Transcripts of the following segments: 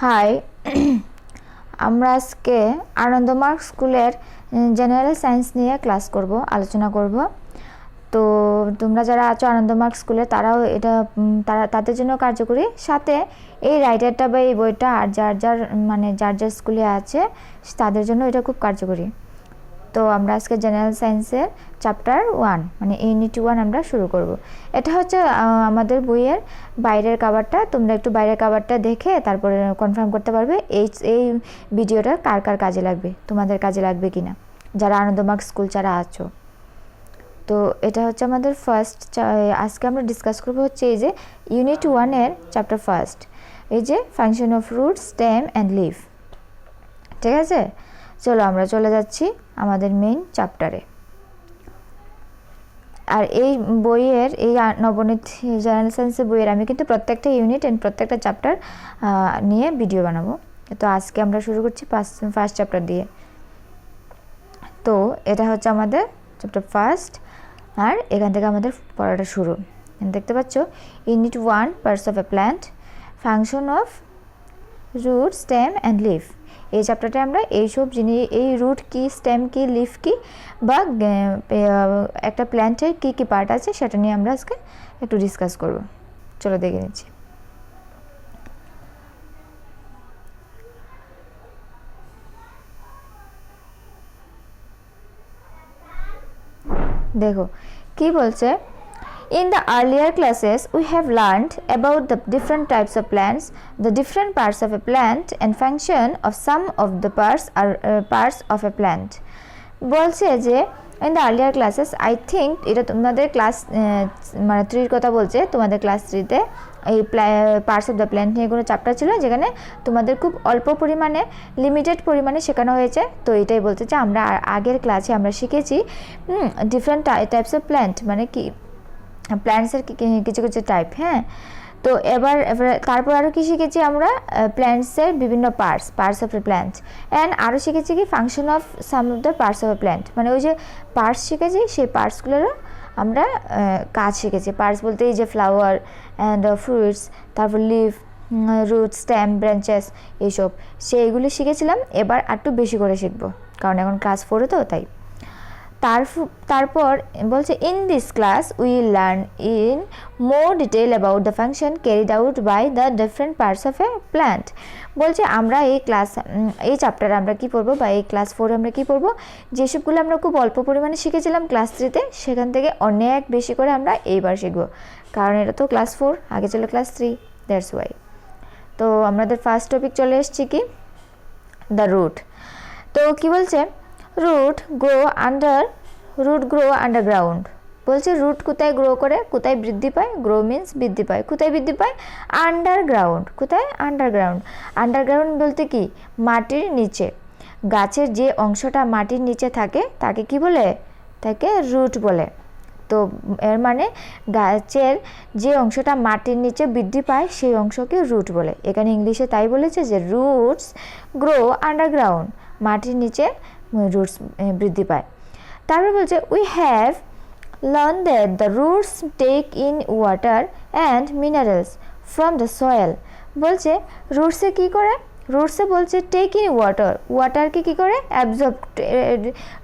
High আমরা আজকে আনন্দমার্গ স্কুলের জেনারেল সায়েন্স নিয়ে ক্লাস করব, আলোচনা করব। তো তোমরা যারা আছো আনন্দমার্গ স্কুলে তারাও এটা তাদের জন্য কার্যকরী, সাথে এই রাইটারটা বা এই বইটা আর যার যার স্কুলে আছে তাদের জন্য এটা খুব কার্যকরী। তো আমরা আজকে জেনারেল সায়েন্সের চ্যাপ্টার 1 মানে ইউনিট 1 আমরা শুরু করব। এটা হচ্ছে আমাদের বইয়ের বাইরের কভারটা। তোমরা একটু বাইরের কভারটা দেখে তারপরে কনফার্ম করতে পারবে এই ভিডিওটা কার কার কাজে লাগবে, তোমাদের কাজে লাগবে কিনা, যারা আনন্দমার্গ স্কুল যারা আছো। তো এটা হচ্ছে আমাদের ফার্স্ট, আজকে আমরা ডিসকাস করবো হচ্ছে এই যে ইউনিট 1 এর চ্যাপ্টার ফার্স্ট, এই যে function of root, stem and leave. ঠিক আছে, চলো আমরা চলে যাচ্ছি আমাদের মেইন চ্যাপ্টারে। আর এই বইয়ের এই নবনীত জেনারেল সায়েন্সের বইয়ের আমি কিন্তু প্রত্যেকটা ইউনিট এন্ড প্রত্যেকটা চ্যাপ্টার নিয়ে ভিডিও বানাবো। তো আজকে আমরা শুরু করছি ফার্স্ট চ্যাপ্টার দিয়ে। তো এটা হচ্ছে আমাদের চ্যাপ্টার ফার্স্ট, আর এখান থেকে আমাদের পড়াটা শুরু। দেখতে পাচ্ছ unit 1 parts of a plant, function of root, stem and leave. এই চ্যাপ্টারটা আমরা এইসব জিনিস, এই রুট কি, স্টেম কি, লিফ কি, বা একটা প্ল্যান্টের কী কী পার্ট আছে সেটা নিয়ে আমরা আজকে একটু ডিসকাস করব। চলো দেখে নিচ্ছি। দেখো কি বলছে। In the earlier classes, we have learned about the different types of plants, the different parts of a plant, and function of some of the parts of a plant. বলছে যে in the earlier classes, I think এটা তোমাদের class মানে 3 কথা বলছে। তোমাদের class 3-তে এই parts of the plant নিয়ে কোনো চ্যাপ্টার ছিল যেখানে তোমাদের খুব অল্প পরিমাণে, লিমিটেড পরিমাণে শেখানো হয়েছে। তো এটাই বলছে যে আমরা আগের ক্লাসে আমরা শিখেছি ডিফারেন্ট টাইপস অফ প্ল্যান্ট, মানে কি প্ল্যান্টসের কিছু কিছু টাইপ। হ্যাঁ, তো এবার তারপর আরও কি শিখেছি আমরা, প্ল্যান্টসের বিভিন্ন parts of a plant, and আরও শিখেছি কি function of some of the parts of a plant, মানে ওই যে পার্টস শিখেছি সেই পার্টসগুলোরও আমরা কাজ শিখেছি। পার্টস বলতে এই যে ফ্লাওয়ার অ্যান্ড ফ্রুটস, তারপর লিভ, রুট, স্টেম, ব্রাঞ্চেস, এইসব সেইগুলি শিখেছিলাম। এবার একটু বেশি করে শিখবো কারণ এখন ক্লাস 4-এ তো তাই। তারপর বলছে in this class will learn in more detail about the function carried out by the different parts of a plant. বলছে আমরা এই চ্যাপ্টারে আমরা কি পড়বো, বা এই ক্লাস 4 আমরা কি পড়বো, যেসবগুলো আমরা খুব অল্প পরিমাণে শিখেছিলাম ক্লাস 3-তে সেখান থেকে অনেক বেশি করে আমরা এইবার শিখবো, কারণ এটা তো ক্লাস 4, আগে ছিল ক্লাস 3, দ্যাটস ওয়াই। তো আমাদের ফার্স্ট টপিক চলে এসেছি কি, দ্য রুট। তো কি বলছে, রুট গ্রো আন্ডারগ্রাউন্ড। বলছে রুট কোথায় গ্রো করে, কোথায় বৃদ্ধি পায়, গ্রো মিন্স বৃদ্ধি পায়, কোথায় বৃদ্ধি পায়, আন্ডারগ্রাউন্ড। কোথায়, আন্ডারগ্রাউন্ড। আন্ডারগ্রাউন্ড বলতে কি, মাটির নিচে। গাছের যে অংশটা মাটির নিচে থাকে তাকে কি বলে, তাকে রুট বলে। তো এর মানে গাছের যে অংশটা মাটির নিচে বৃদ্ধি পায় সেই অংশকে রুট বলে। এখানে ইংলিশে তাই বলেছে যে রুটস গ্রো আন্ডারগ্রাউন্ড, মাটির নিচে রুটস বৃদ্ধি পায়। তারপর বলছে we have learn that the roots take in water and minerals from the soil. বলছে রুটসে কী করে, রুটসে বলছে টেক ইন ওয়াটারকে কী করে অ্যাবজর্ব,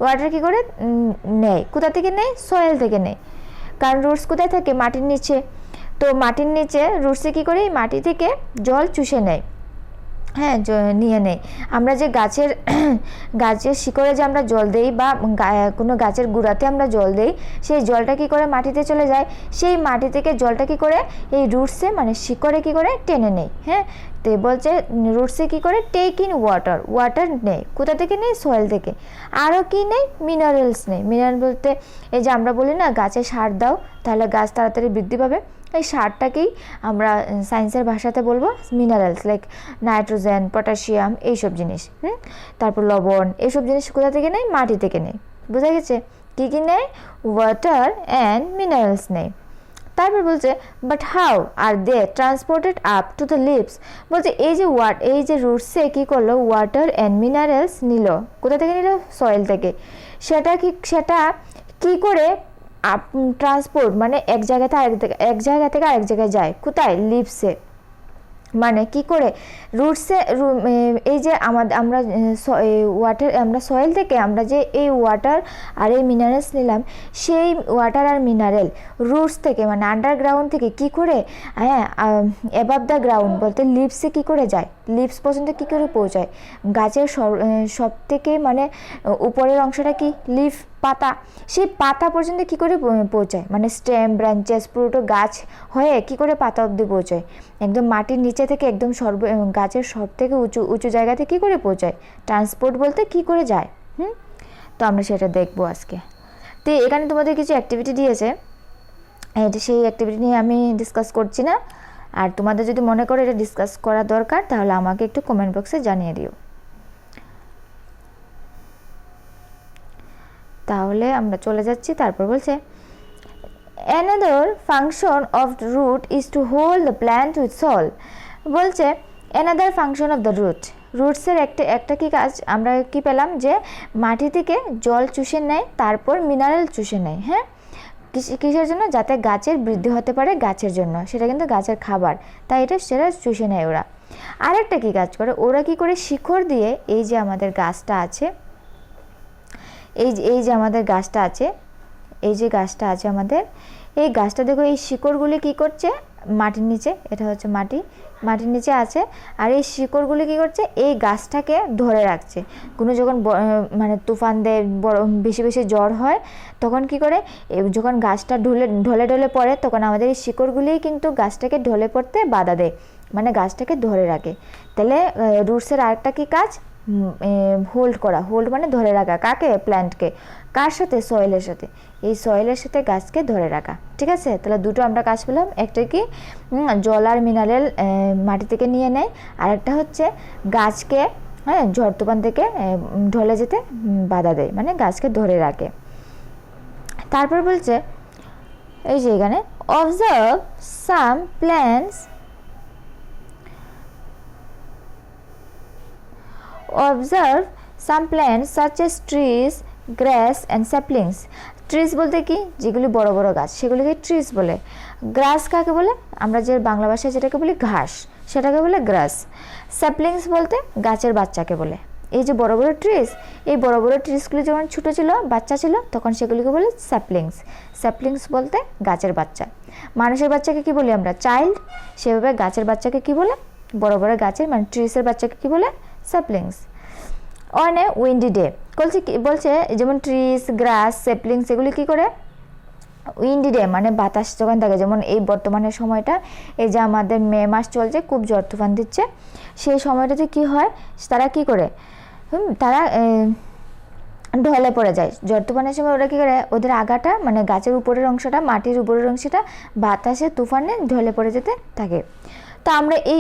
ওয়াটার কী করে নেয়, কোথা থেকে নেয়, সয়েল থেকে নেয়। কারণ রুটস কোথায় থাকে, মাটির নিচে। তো মাটির নিচে রুটসে কী করে, মাটি থেকে জল চুষে নেয়। হ্যাঁ, নিয়ে নেই। আমরা যে গাছের শিকড়ে যে আমরা জল দেই, বা কোনো গাছের গুঁড়াতে আমরা জল দেই, সেই জলটা কি করে মাটিতে চলে যায়, সেই মাটি থেকে জলটা কি করে এই রুটসে মানে শিকড়ে কি করে টেনে নেই। হ্যাঁ, তো বলছে রুটসে কি করে টেক ইন ওয়াটার নেই, কোথা থেকে নেই, সয়েল থেকে। আরও কি নেই, মিনারেলস নেই। মিনারেল বলতে এই যে আমরা বলি না গাছে সার দাও তাহলে গাছ তাড়াতাড়ি বৃদ্ধি পাবে, এই সারটাকেই আমরা সায়েন্সের ভাষাতে বলবো মিনারেলস, লাইক নাইট্রোজেন, পটাশিয়াম, এইসব জিনিস। তারপর লবণ, এইসব জিনিস কোথা থেকে নেই, মাটি থেকে নেই। বোঝা গেছে, কী কী নেই, ওয়াটার অ্যান্ড মিনারেলস নেই। তারপর বলছে but how are they transported up to the leaves. বলছে এই যে রুটসে কী করলো, ওয়াটার অ্যান্ড মিনারেলস নিল, কোথা থেকে নিল, সয়েল থেকে। সেটা কি করে ট্রান্সপোর্ট মানে এক জায়গা থেকে আরেক জায়গায় যায়, কোথায়, লিভসে। মানে কি করে রুটসে এই যে আমরা ওয়াটার আমরা সয়েল থেকে আমরা যে এই ওয়াটার আর এই মিনারেলস নিলাম, সেই ওয়াটার আর মিনারেল রুটস থেকে মানে আন্ডারগ্রাউন্ড থেকে কি করে অ্যাবাভ দ্য গ্রাউন্ড বলতে লিভসে কি করে যায়, লিভস পর্যন্ত কি করে পৌঁছায়, গাছের সব থেকে মানে উপরের অংশটা কি লিভ পাতা, সেই পাতা পর্যন্ত কি করে পৌঁছায়, মানে স্টেম ব্রাঞ্চেস পুরোটা গাছ হয়ে কি করে পাতা অবধি পৌঁছায়, একদম মাটির নিচে থেকে একদম গাছের সব থেকে উঁচু উঁচু জায়গাতে কি করে পৌঁছায়, ট্রান্সপোর্ট বলতে কি করে যায়। তো আমরা সেটা দেখবো আজকে। তো এখানে তোমাদের কিছু অ্যাক্টিভিটি দিয়েছে, এটা সেই অ্যাক্টিভিটি নিয়ে আমি ডিসকাস করছি না, আর তোমাদের যদি মনে করো এটা ডিসকাস করা দরকার তাহলে আমাকে একটু কমেন্ট বক্সে জানিয়ে দিও। তাহলে আমরা চলে যাচ্ছি। তারপর বলছে another function of the root is to hold the plant with soil। বলছে another function of the root, রুটসের একটা কি কাজ আমরা কি পেলাম, যে মাটি থেকে জল চুষে নেয়, তারপর মিনারেল চুষে নেয়। হ্যাঁ, কিসের জন্য, যাতে গাছের বৃদ্ধি হতে পারে, গাছের জন্য, সেটা কিন্তু গাছের খাবার, তাই সেটা চুষে নেয় ওরা। আরেকটা কি কাজ করে, ওরা কি করে শিকড় দিয়ে এই যে আমাদের গাছটা আছে, এই যে আমাদের গাছটা আছে, এই যে গাছটা আছে আমাদের, এই গাছটা দেখো এই শিকড়গুলি কি করছে মাটির নিচে, এটা হচ্ছে মাটির নিচে আছে, আর এই শিকড়গুলি কি করছে এই গাছটাকে ধরে রাখছে। কোনো যখন মানে তুফান দেয়, বেশি বেশি জ্বর হয়, তখন কি করে যখন গাছটা ঢলে পড়ে, তখন আমাদের এই শিকড়গুলিই কিন্তু গাছটাকে ঢলে পড়তে বাধা দেয়, মানে গাছটাকে ধরে রাখে। তাহলে রুটসের আরেকটা কি কাজ, হোল্ড করা, হোল্ড মানে ধরে রাখা, কাকে, প্ল্যান্টকে, কার সাথে, সয়েলের সাথে, এই সয়েলের সাথে গাছকে ধরে রাখা। ঠিক আছে, তাহলে দুটো আমরা কাজ পেলাম, একটা কি জল আর মিনারেল মাটি থেকে নিয়ে নেয়, আর একটা হচ্ছে গাছকে ঝড় তুফান থেকে ঢলে যেতে বাধা দেয়, মানে গাছকে ধরে রাখে। তারপর বলছে এই যে এখানে observe some plants, observe some plants such as trees, grass and saplings। Trees বলতে কি, যেগুলি বড় বড় গাছ সেগুলিকে ট্রিজ বলে। গ্রাস কাকে বলে, আমরা যে বাংলা ভাষায় যেটাকে বলি ঘাস, সেটাকে বলে গ্রাস। স্যাপলিংস বলতে গাছের বাচ্চাকে বলে। এই যে বড় বড় ট্রিজ, এই বড় বড় ট্রিজগুলি যখন ছোটো ছিল, বাচ্চা ছিল, তখন সেগুলিকে বলে স্যাপলিংস। স্যাপলিংস বলতে গাছের বাচ্চা। মানুষের বাচ্চাকে কি বলি আমরা, চাইল্ড, সেভাবে গাছের বাচ্চাকে কি বলে, বড় বড় গাছের মানে ট্রিজের বাচ্চাকে কি বলে, saplings. On a Windy day বলছে যেমন ট্রিজ, গ্রাস, স্যাপলিংস এগুলি কি করে, উইন্ডি ডে মানে বাতাস যখন থাকে, যেমন এই বর্তমানের সময়টা, এই যে আমাদের মে মাস চলছে, খুব ঝড় তুফান দিচ্ছে, সেই সময়টাতে কি হয়, তারা কি করে, তারা ঢলে পড়ে যায়। ঝড় তুফানের সময় ওরা কী করে, ওদের আগাটা মানে গাছের উপরের অংশটা, মাটির উপরের অংশটা বাতাসে তুফানে ঢলে পড়ে যেতে থাকে। তো আমরা এই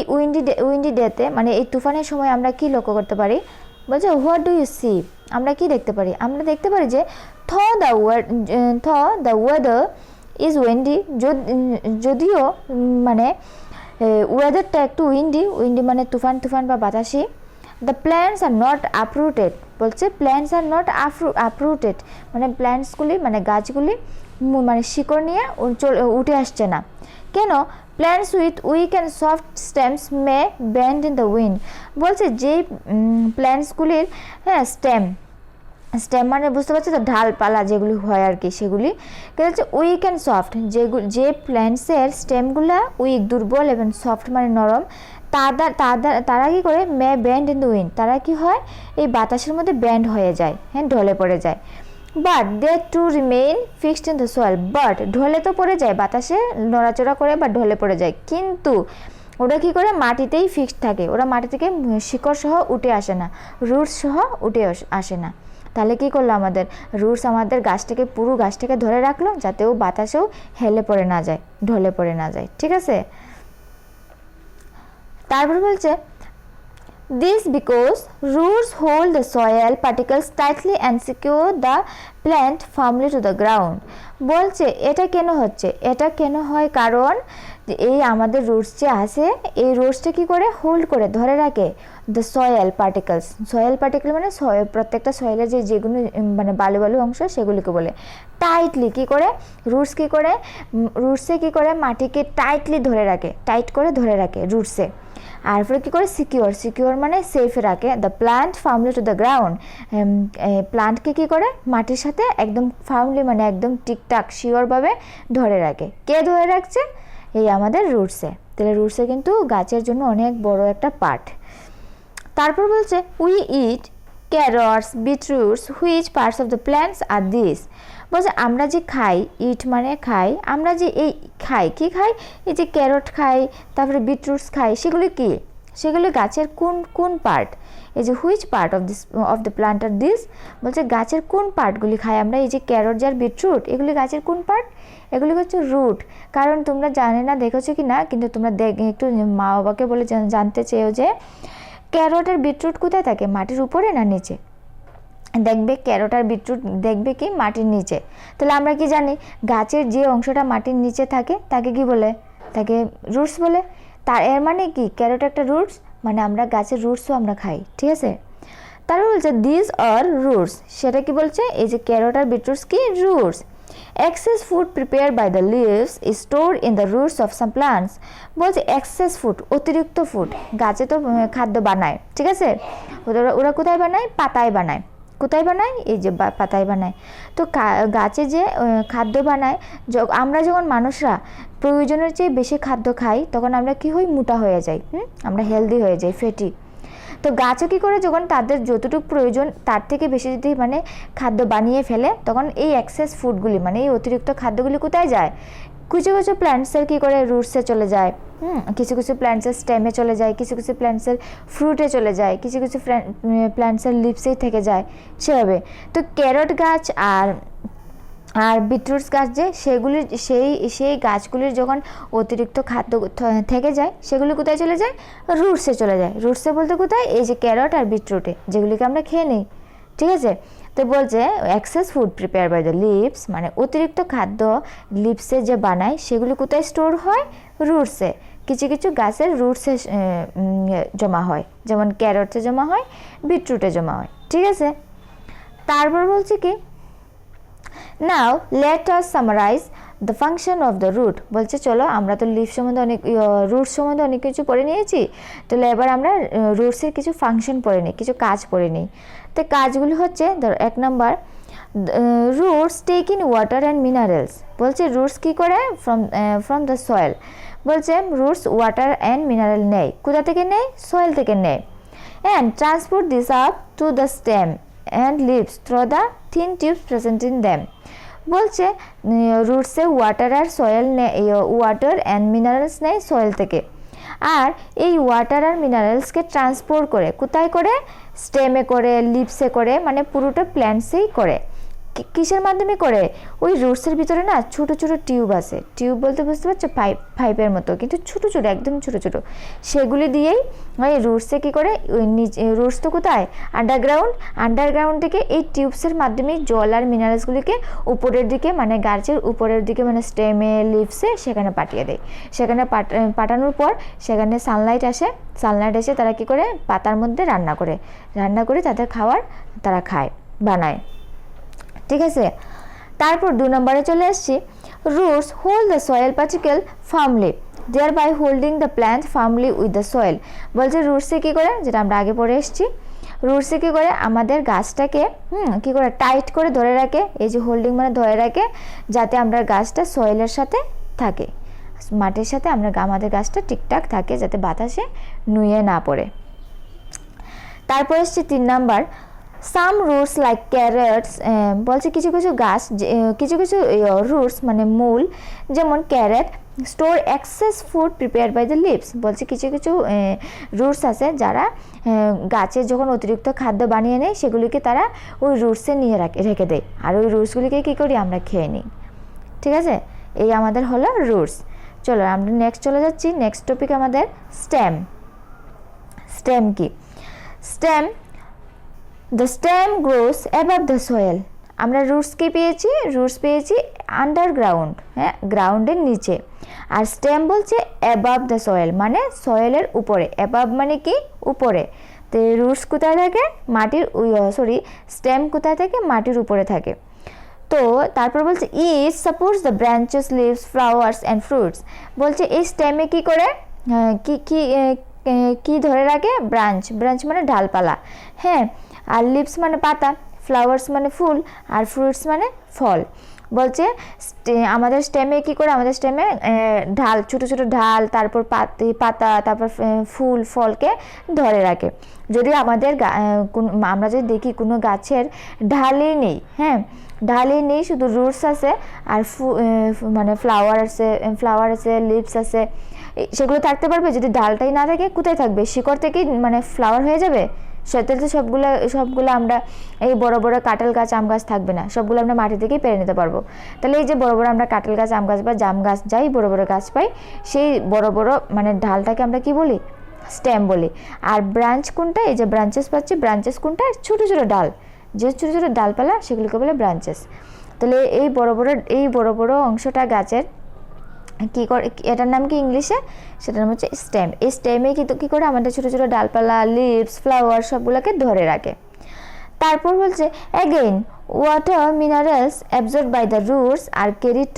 উইন্ডি ডেতে মানে এই তুফানের সময় আমরা কি লক্ষ্য করতে পারি, বলছে হোয়াট ডু ইউ সি, আমরা কি দেখতে পারি, আমরা দেখতে পারি যে দ্য ওয়েদার ইজ উইন্ডি, যদিও মানে ওয়েদারটা একটু উইন্ডি মানে তুফান বা বাতাসি। The plants are not uprooted, বলছে প্ল্যান্টস আর নট আপরুটেড মানে প্ল্যান্টসগুলি মানে গাছগুলি মানে শিকড় নিয়ে উঠে আসছে না। কেন, plants with weak and soft stems may bend in the wind, বলছে যেই প্ল্যান্টসগুলির স্টেম মানে বুঝতে পারছি তো, ঢালপালা যেগুলি হয় আর কি, সেগুলি কিন্তু হচ্ছে উইক অ্যান্ড সফট, যে প্ল্যান্টসের স্টেমগুলো উইক দুর্বল এবং সফট মানে নরম, তারা কি করে মে ব্যান্ড ইন দ্য উইন্ড, তারা কি হয় এই বাতাসের মধ্যে ব্যান্ড হয়ে যায়, ঢলে পড়ে যায়। But they to remain fixed in the soil, but ঢলে তো পড়ে যায়, বাতাসে নড়াচড়া করে বা ঢলে পড়ে যায়, কিন্তু ওরা কি করে মাটিতেই ফিক্সড থাকে, ওরা মাটি থেকে শিকড় সহ উঠে আসে না, রুটস সহ উঠে আসে না। তাহলে কি করলো, আমাদের রুটস আমাদের গাছটাকে পুরো গাছটাকে ধরে রাখলো, যাতে ও বাতাসেও হেলে পড়ে না যায়, ঢলে পড়ে না যায়। ঠিক আছে, তারপর বলছে this because roots hold the soil particles tightly and secure the plant firmly to the ground। বলছে এটা কেন হচ্ছে, এটা কেন হয়, কারণ এই আমাদের রুটস যে আছে, এই রুটসটা কি করে হোল্ড করে ধরে রাখে the soil particles. Soil particle মানে প্রত্যেকটা সয়েলের যেগুলো মানে বালু অংশ সেগুলিকে বলে টাইটলি কি করে, রুটসে কি করে মাটিকে টাইটলি ধরে রাখে, টাইট করে ধরে রাখে রুটসে। আর এরপরে কী করে সিকিউর মানে সেফে রাখে। The plant firmly to the ground, প্ল্যান্টকে কী করে মাটির সাথে একদম ফার্মলি মানে একদম ঠিকঠাক শিওরভাবে ধরে রাখে। কে ধরে রাখছে? এই আমাদের রুটসে। তাহলে রুটসে কিন্তু গাছের জন্য অনেক বড় একটা পার্ট। তারপর বলছে we eat carrots, beetroots, which parts of the plants are this. বলছে আমরা যে খাই, ইট মানে খাই, আমরা যে এই খাই, কি খাই? এই যে ক্যারট খাই, তারপরে বিটরুটস খাই, সেগুলি কি? সেগুলি গাছের কোন কোন পার্ট? এই যে which part of the plant are this, বলছে গাছের কোন পার্টগুলি খাই আমরা? এই যে ক্যারট আর বিটরুট, এগুলি গাছের কোন পার্ট? এগুলি হচ্ছে রুট। কারণ তোমরা জানে না, দেখেছো কি না, কিন্তু তোমরা একটু মা বাবাকে বলে জানতে চেয়েও যে ক্যারট আর বিটরুট কোথায় থাকে, মাটির উপরে না নিচে? দেখবে ক্যারট আর বিটরুট দেখবে কি মাটির নিচে। তাহলে আমরা কি জানি গাছের যে অংশটা মাটির নিচে থাকে তাকে কি বলে? তাকে রুটস বলে। তার এর মানে কি ক্যারট একটা রুটস, মানে আমরা গাছের রুটসও আমরা খাই, ঠিক আছে? তারপর বলছে দিস আর রুটস, সেটা কি বলছে? এই যে ক্যারট আর বিটরুটস কি roots. Excess food prepare by the leaves is stored in the roots of some plants. বলছে এক্সেস ফুড, অতিরিক্ত ফুড, গাছে তো খাদ্য বানায়, ঠিক আছে? ওরা কোথায় বানায়? পাতায় বানায়। কোথায় বানায়? এই যে পাতায় বানায়। তো গাছে যে খাদ্য বানায়, আমরা যখন মানুষরা প্রয়োজনের চেয়ে বেশি খাদ্য খাই তখন আমরা কি হই? মোটা হয়ে যাই, আমরা হেলদি হয়ে যাই, ফ্যাটি। তো গাছও কী করে? যখন তাদের যতটুকু প্রয়োজন তার থেকে বেশি যদি মানে খাদ্য বানিয়ে ফেলে, তখন এই এক্সেস ফুডগুলি মানে এই অতিরিক্ত খাদ্যগুলি কোথায় যায়? কিছু কিছু প্ল্যান্টসের কী করে রুটসে চলে যায়, কিছু কিছু প্ল্যান্টসের স্টেমে চলে যায়, কিছু কিছু প্ল্যান্টসের ফ্রুটে চলে যায়, কিছু কিছু প্ল্যান্টসের লিভসেই থেকে যায়, সেভাবে। তো ক্যারট গাছ আর বিটরুটস গাছ যে সেগুলির সেই গাছগুলির যখন অতিরিক্ত খাদ্য থেকে যায় সেগুলি কোথায় চলে যায়? রুটসে চলে যায়। রুটসে বলতে কোথায়? এই যে ক্যারট আর বিটরুটে, যেগুলিকে আমরা খেয়ে নিই, ঠিক আছে? তো বলছে excess food prepare by the leaves, মানে অতিরিক্ত খাদ্য লিভসে যে বানায় সেগুলি কোথায় স্টোর হয়? রুটসে। কিছু কিছু গাছের রুটসে জমা হয়, যেমন ক্যারটে জমা হয়, বিটরুটে জমা হয়, ঠিক আছে? তারপর বলছে কি now let us summarise the function of the root. বলছে চলো আমরা তো লিভ সম্বন্ধে অনেক রুট সম্বন্ধে অনেক কিছু পড়ে নিয়েছি, তাহলে এবার আমরা রুটসের কিছু ফাংশন পড়ে নিই, কিছু কাজ পড়ে নিই। তো কাজগুলি হচ্ছে ধর 1 নম্বর roots take in water and minerals. বলছে রুটস কী করে? From the soil. বলছে রুটস ওয়াটার অ্যান্ড মিনারেল নেয়, কোথা থেকে নেয়? সয়েল থেকে নেয়। And transport this up to the stem and leaves through the thin tubes present in them. বলছে রুটসে ওয়াটার আর সয়েল ওয়াটার অ্যান্ড মিনারেলস নেয় সয়েল থেকে, আর এই ওয়াটার আর মিনারেলসকে ট্রান্সপোর্ট করে কোথায় করে? স্টেমে করে, লিভসে করে, মানে পুরোটা প্ল্যান্টসেই করে। কিসের মাধ্যমে করে? ওই রুটসের ভিতরে না ছোট ছোট টিউব আছে, টিউব বলতে বুঝতে পারছো পাইপের মতো, কিন্তু ছোট ছোট একদম ছোট ছোট, সেগুলি দিয়েই ওই রুটসে কী করে? ওই নিচে রুটস তো কোথায়? আন্ডারগ্রাউন্ড থেকে এই টিউবসের মাধ্যমে জল আর মিনারেলসগুলিকে উপরের দিকে মানে গাছের উপরের দিকে মানে স্টেমে লিভসে সেখানে পাঠিয়ে দেয়। সেখানে পাঠানোর পর সেখানে সানলাইট এসে তারা কী করে? পাতার মধ্যে রান্না করে তাদের খাওয়ার তারা খায়, বানায়, ঠিক আছে? তারপর 2 নম্বরে চলে আসছি roots hold the soil particle firmly thereby holding the plant firmly with the soil. বলছে রুটসে কী করে? যেটা আমরা আগে পড়ে এসেছি, রুটসে কী করে? আমাদের গাছটাকে কী করে টাইট করে ধরে রাখে, এই যে হোল্ডিং মানে ধরে রাখে, যাতে আমরা গাছটা সয়েলের সাথে থাকে, মাটির সাথে আমাদের গাছটা ঠিকঠাক থাকে, যাতে বাতাসে নুয়ে না পড়ে। তারপর এসছে 3 নাম্বার সাম রুটস লাইক ক্যারটস। বলছে কিছু কিছু গাছ কিছু কিছু রুটস মানে মূল, যেমন carrot store excess food prepare by the leaves. বলছে কিছু কিছু রুটস আছে যারা গাছে যখন অতিরিক্ত খাদ্য বানিয়ে নেয় সেগুলিকে তারা ওই রুটসে নিয়ে রেখে দেয়, আর ওই রুটসগুলিকে কী করি? আমরা খেয়ে নিই, ঠিক আছে? এই আমাদের হলো রুটস। চলো আমরা নেক্সট চলে যাচ্ছি। নেক্সট টপিক আমাদের স্টেম কি? Stem the stem gross above the soil. আমরা রুটস পেয়েছি আন্ডারগ্রাউন্ড, হ্যাঁ, গ্রাউন্ডের নিচে। আর স্টেম বলছে অ্যাবাভ দ্য সয়েল, মানে সয়েলের উপরে। অ্যাবাভ মানে কি? উপরে। তো রুটস কোথায় থাকে? স্টেম কোথায় থাকে? মাটির উপরে থাকে। তো তারপর বলছে it supports the branches, leaves, flowers and fruits. বলছে এই স্টেমে কি করে? কি ধরে রাখে? ব্রাঞ্চ। ব্রাঞ্চ মানে ডালপালা, হ্যাঁ। আর লিভস মানে পাতা, ফ্লাওয়ার্স মানে ফুল, আর ফ্রুটস মানে ফল। বলছে আমাদের স্টেমে কি করে? আমাদের স্টেমে ঢাল, ছোট ছোট ঢাল, তারপর পাতা, তারপর ফুল ফলকে ধরে রাখে। যদি আমাদের আমরা যদি দেখি কোনো গাছের ঢালই নেই, হ্যাঁ, ঢালই নেই, শুধু রুটস আছে আর মানে ফ্লাওয়ার আছে, লিভস আছে, সেগুলো থাকতে পারবে? যদি ডালটাই না থাকে কোথায় থাকবে? শিকড় থেকেই মানে ফ্লাওয়ার হয়ে যাবে? সেটা তো সবগুলো আমরা এই বড় বড় কাঁঠাল গাছ, আম গাছ থাকবে না, সবগুলো আমরা মাটি থেকেই পেরে নিতে পারবো। তাহলে এই যে বড় বড় আমরা কাঁঠাল গাছ, আম গাছ বা জাম গাছ যাই বড় বড় গাছ পাই, সেই বড় বড় মানে ঢালটাকে আমরা কি বলি? স্টেম বলি। আর ব্রাঞ্চ কোনটা? এই যে ব্রাঞ্চেস পাচ্ছি, ব্রাঞ্চেস কোনটা? ছোট ছোট ডাল, যে ছোট ছোট ডালপালা সেগুলোকে বলে ব্রাঞ্চেস। তাহলে এই বড় বড় অংশটা গাছের কি করে, এটার নাম কি ইংলিশে? সেটার নাম হচ্ছে স্টেম। এই স্টেমে কি করে? আমাদের ছোট ছোট ডালপালা, লিভস, ফ্লাওয়ার সবগুলোকে ধরে রাখে। তারপর বলছে again water minerals absorb by the roots are carried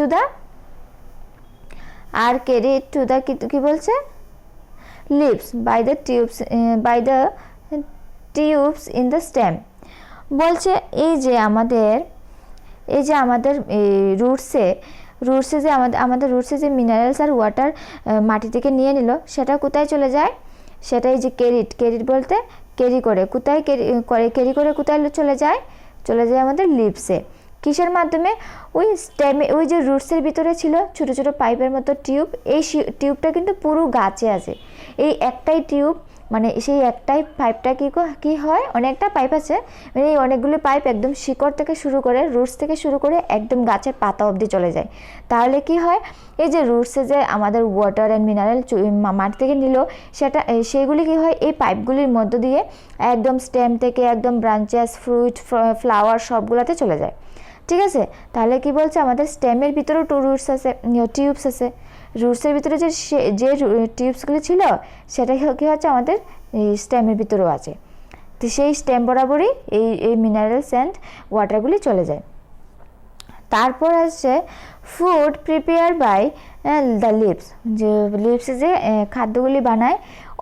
to the কি বলছে? Leaves by the tubes in the stem. বলছে এই যে আমাদের রুটসে যে মিনারেলস আর ওয়াটার মাটি থেকে নিয়ে নিল, সেটা কোথায় চলে যায়? সেটাই যে ক্যারিড বলতে ক্যারি করে, কোথায় ক্যারি করে কোথায় চলে যায়? আমাদের লিভসে। কিসের মাধ্যমে? ওই স্টেমে, ওই যে রুটসের ভিতরে ছিল ছোট ছোট পাইপের মতো টিউব, এই টিউবটা কিন্তু পুরো গাছে আছে। এই একটাই টিউব, মানে সেই একটাই পাইপটা কি হয়? অনেকটা পাইপ আছে, মানে এই অনেকগুলো পাইপ একদম শিকড় থেকে শুরু করে, রুটস থেকে শুরু করে একদম গাছের পাতা অবধি চলে যায়। তাহলে কি হয়? এই যে রুটসে যে আমাদের ওয়াটার অ্যান্ড মিনারেল মাটি থেকে নিল, সেইগুলি কি হয়? এই পাইপগুলির মধ্য দিয়ে একদম স্টেম থেকে একদম ব্রাঞ্চেস, ফ্রুট, ফ্লাওয়ার সবগুলোতে চলে যায়। ঠিক আছে? তাহলে কি বলছে? আমাদের স্টেমের ভিতরেও টিউবস আছে। রুটসের ভিতরে যে টিউবসগুলি ছিল, সেটা কি হচ্ছে? আমাদের স্টেমের ভিতরেও আছে। তো সেই স্টেম বরাবরই এই মিনারেলস অ্যান্ড ওয়াটারগুলি চলে যায়। তারপর আসছে food prepare by the leaves, যে লিভসে যে খাদ্যগুলি বানায়,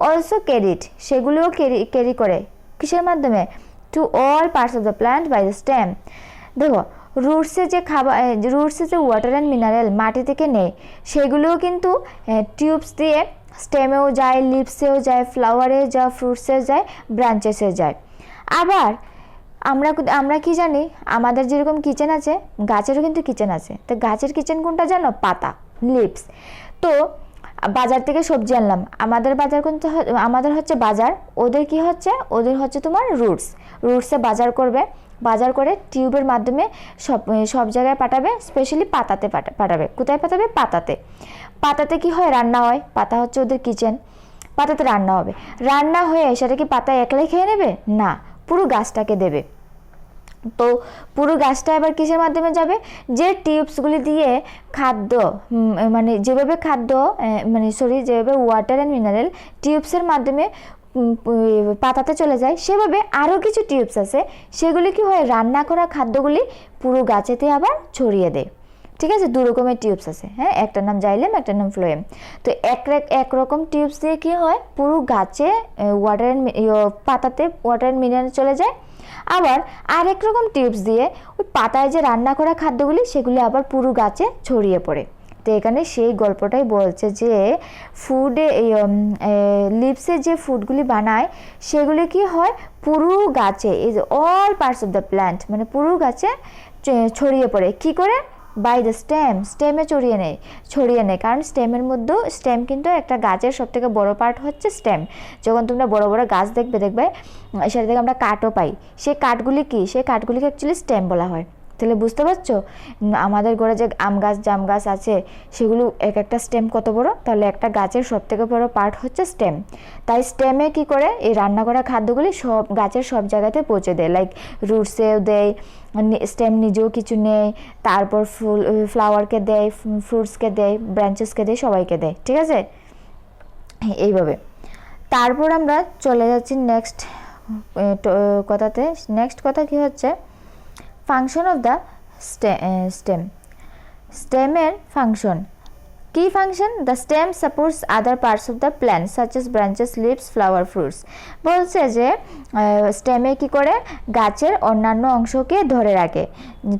অলসো ক্যারিড, সেগুলিও ক্যারি করে কিসের মাধ্যমে? To all parts of the plant by the stem. দেখো, রুটসে যে ওয়াটার অ্যান্ড মিনারেল মাটি থেকে নেয়, সেগুলোও কিন্তু টিউবস দিয়ে স্টেমেও যায়, লিভসেও যায়, ফ্লাওয়ারে যায়, ফ্রুটসেও যায়, ব্রাঞ্চেসে যায়। আবার আমরা কি জানি? আমাদের যেরকম কিচেন আছে, গাছেরও কিন্তু কিচেন আছে। তো গাছের কিচেন কোনটা জানো? পাতা, লিভস। তো বাজার থেকে সবজি আনলাম, আমাদের হচ্ছে বাজার, ওদের কি হচ্ছে? ওদের হচ্ছে তোমার রুটসে বাজার করে টিউবের মাধ্যমে সব জায়গায় পাঠাবে, স্পেশালি পাতাতে পাঠাবে। কোথায় পাঠাবে? পাতাতে কি হয়? রান্না হয়। পাতা হচ্ছে ওদের কিচেন, পাতাতে রান্না হবে। রান্না হয়ে সেটা কি পাতা একলাই খেয়ে নেবে? না, পুরো গাছটাকে দেবে। তো পুরো গাছটা এবার কিসের মাধ্যমে যাবে? যে টিউবসগুলি দিয়ে খাদ্য, মানে যেভাবে ওয়াটার অ্যান্ড মিনারেল টিউবসের মাধ্যমে পাতাতে চলে যায়, সেভাবে আরও কিছু টিউবস আছে, সেগুলি কি হয়? রান্না করা খাদ্যগুলি পুরো গাছেতে আবার ছড়িয়ে দেয়। ঠিক আছে? দু রকমের টিউবস আছে, হ্যাঁ, একটার নাম জাইলেম, একটার নাম ফ্লোয়েম। তো একরকম টিউবস দিয়ে কি হয়? পুরো গাছে পাতাতে ওয়াটার অ্যান্ড মিনারেল চলে যায়। আবার আরেক রকম টিউবস দিয়ে ওই পাতায় যে রান্না করা খাদ্যগুলি, সেগুলি আবার পুরো গাছে ছড়িয়ে পড়ে। তো এখানে সেই গল্পটাই বলছে যে লিভসে যে ফুডগুলি বানায়, সেগুলি কি হয়? পুরো গাছে, এই যে all parts of the plant, মানে পুরো গাছে ছড়িয়ে পড়ে। কি করে? বাই দ্য স্টেমে ছড়িয়ে নেয়। কারণ স্টেম কিন্তু একটা গাছের সব থেকে বড় পার্ট হচ্ছে স্টেম। যখন তোমরা বড় বড় গাছ দেখবে সেটা থেকে আমরা কাঠও পাই। সেই কাঠগুলিকে অ্যাকচুয়ালি স্টেম বলা হয়। তাহলে বুঝতে পারছো আমাদের ঘরে যে আম গাছ, জাম গাছ আছে, সেগুলো এক একটা স্টেম কত বড়? তাহলে একটা গাছের সব থেকে বড় পার্ট হচ্ছে স্টেম। তাই স্টেমে কি করে? এই রান্না করা খাদ্যগুলি সব গাছের সব জায়গাতে পৌঁছে দেয়। লাইক রুটসেও দেয়, স্টেম নিজেও কিছু নেয়, তারপর ফ্লাওয়ারকে দেয়, ফ্রুটসকে দেয়, ব্রাঞ্চেসকে দেয়, সবাইকে দেয়। ঠিক আছে? এইভাবে। তারপর আমরা চলে যাচ্ছি নেক্সট কথাতে। নেক্সট কথা কি হচ্ছে? ফাংশন অফ দ্য স্টেমের ফাংশন কি function? The stem supports other parts of the plant such as branches, leaves, flower, fruits. বলছে যে স্টেমে কি করে গাছের অন্যান্য অংশকে ধরে রাখে।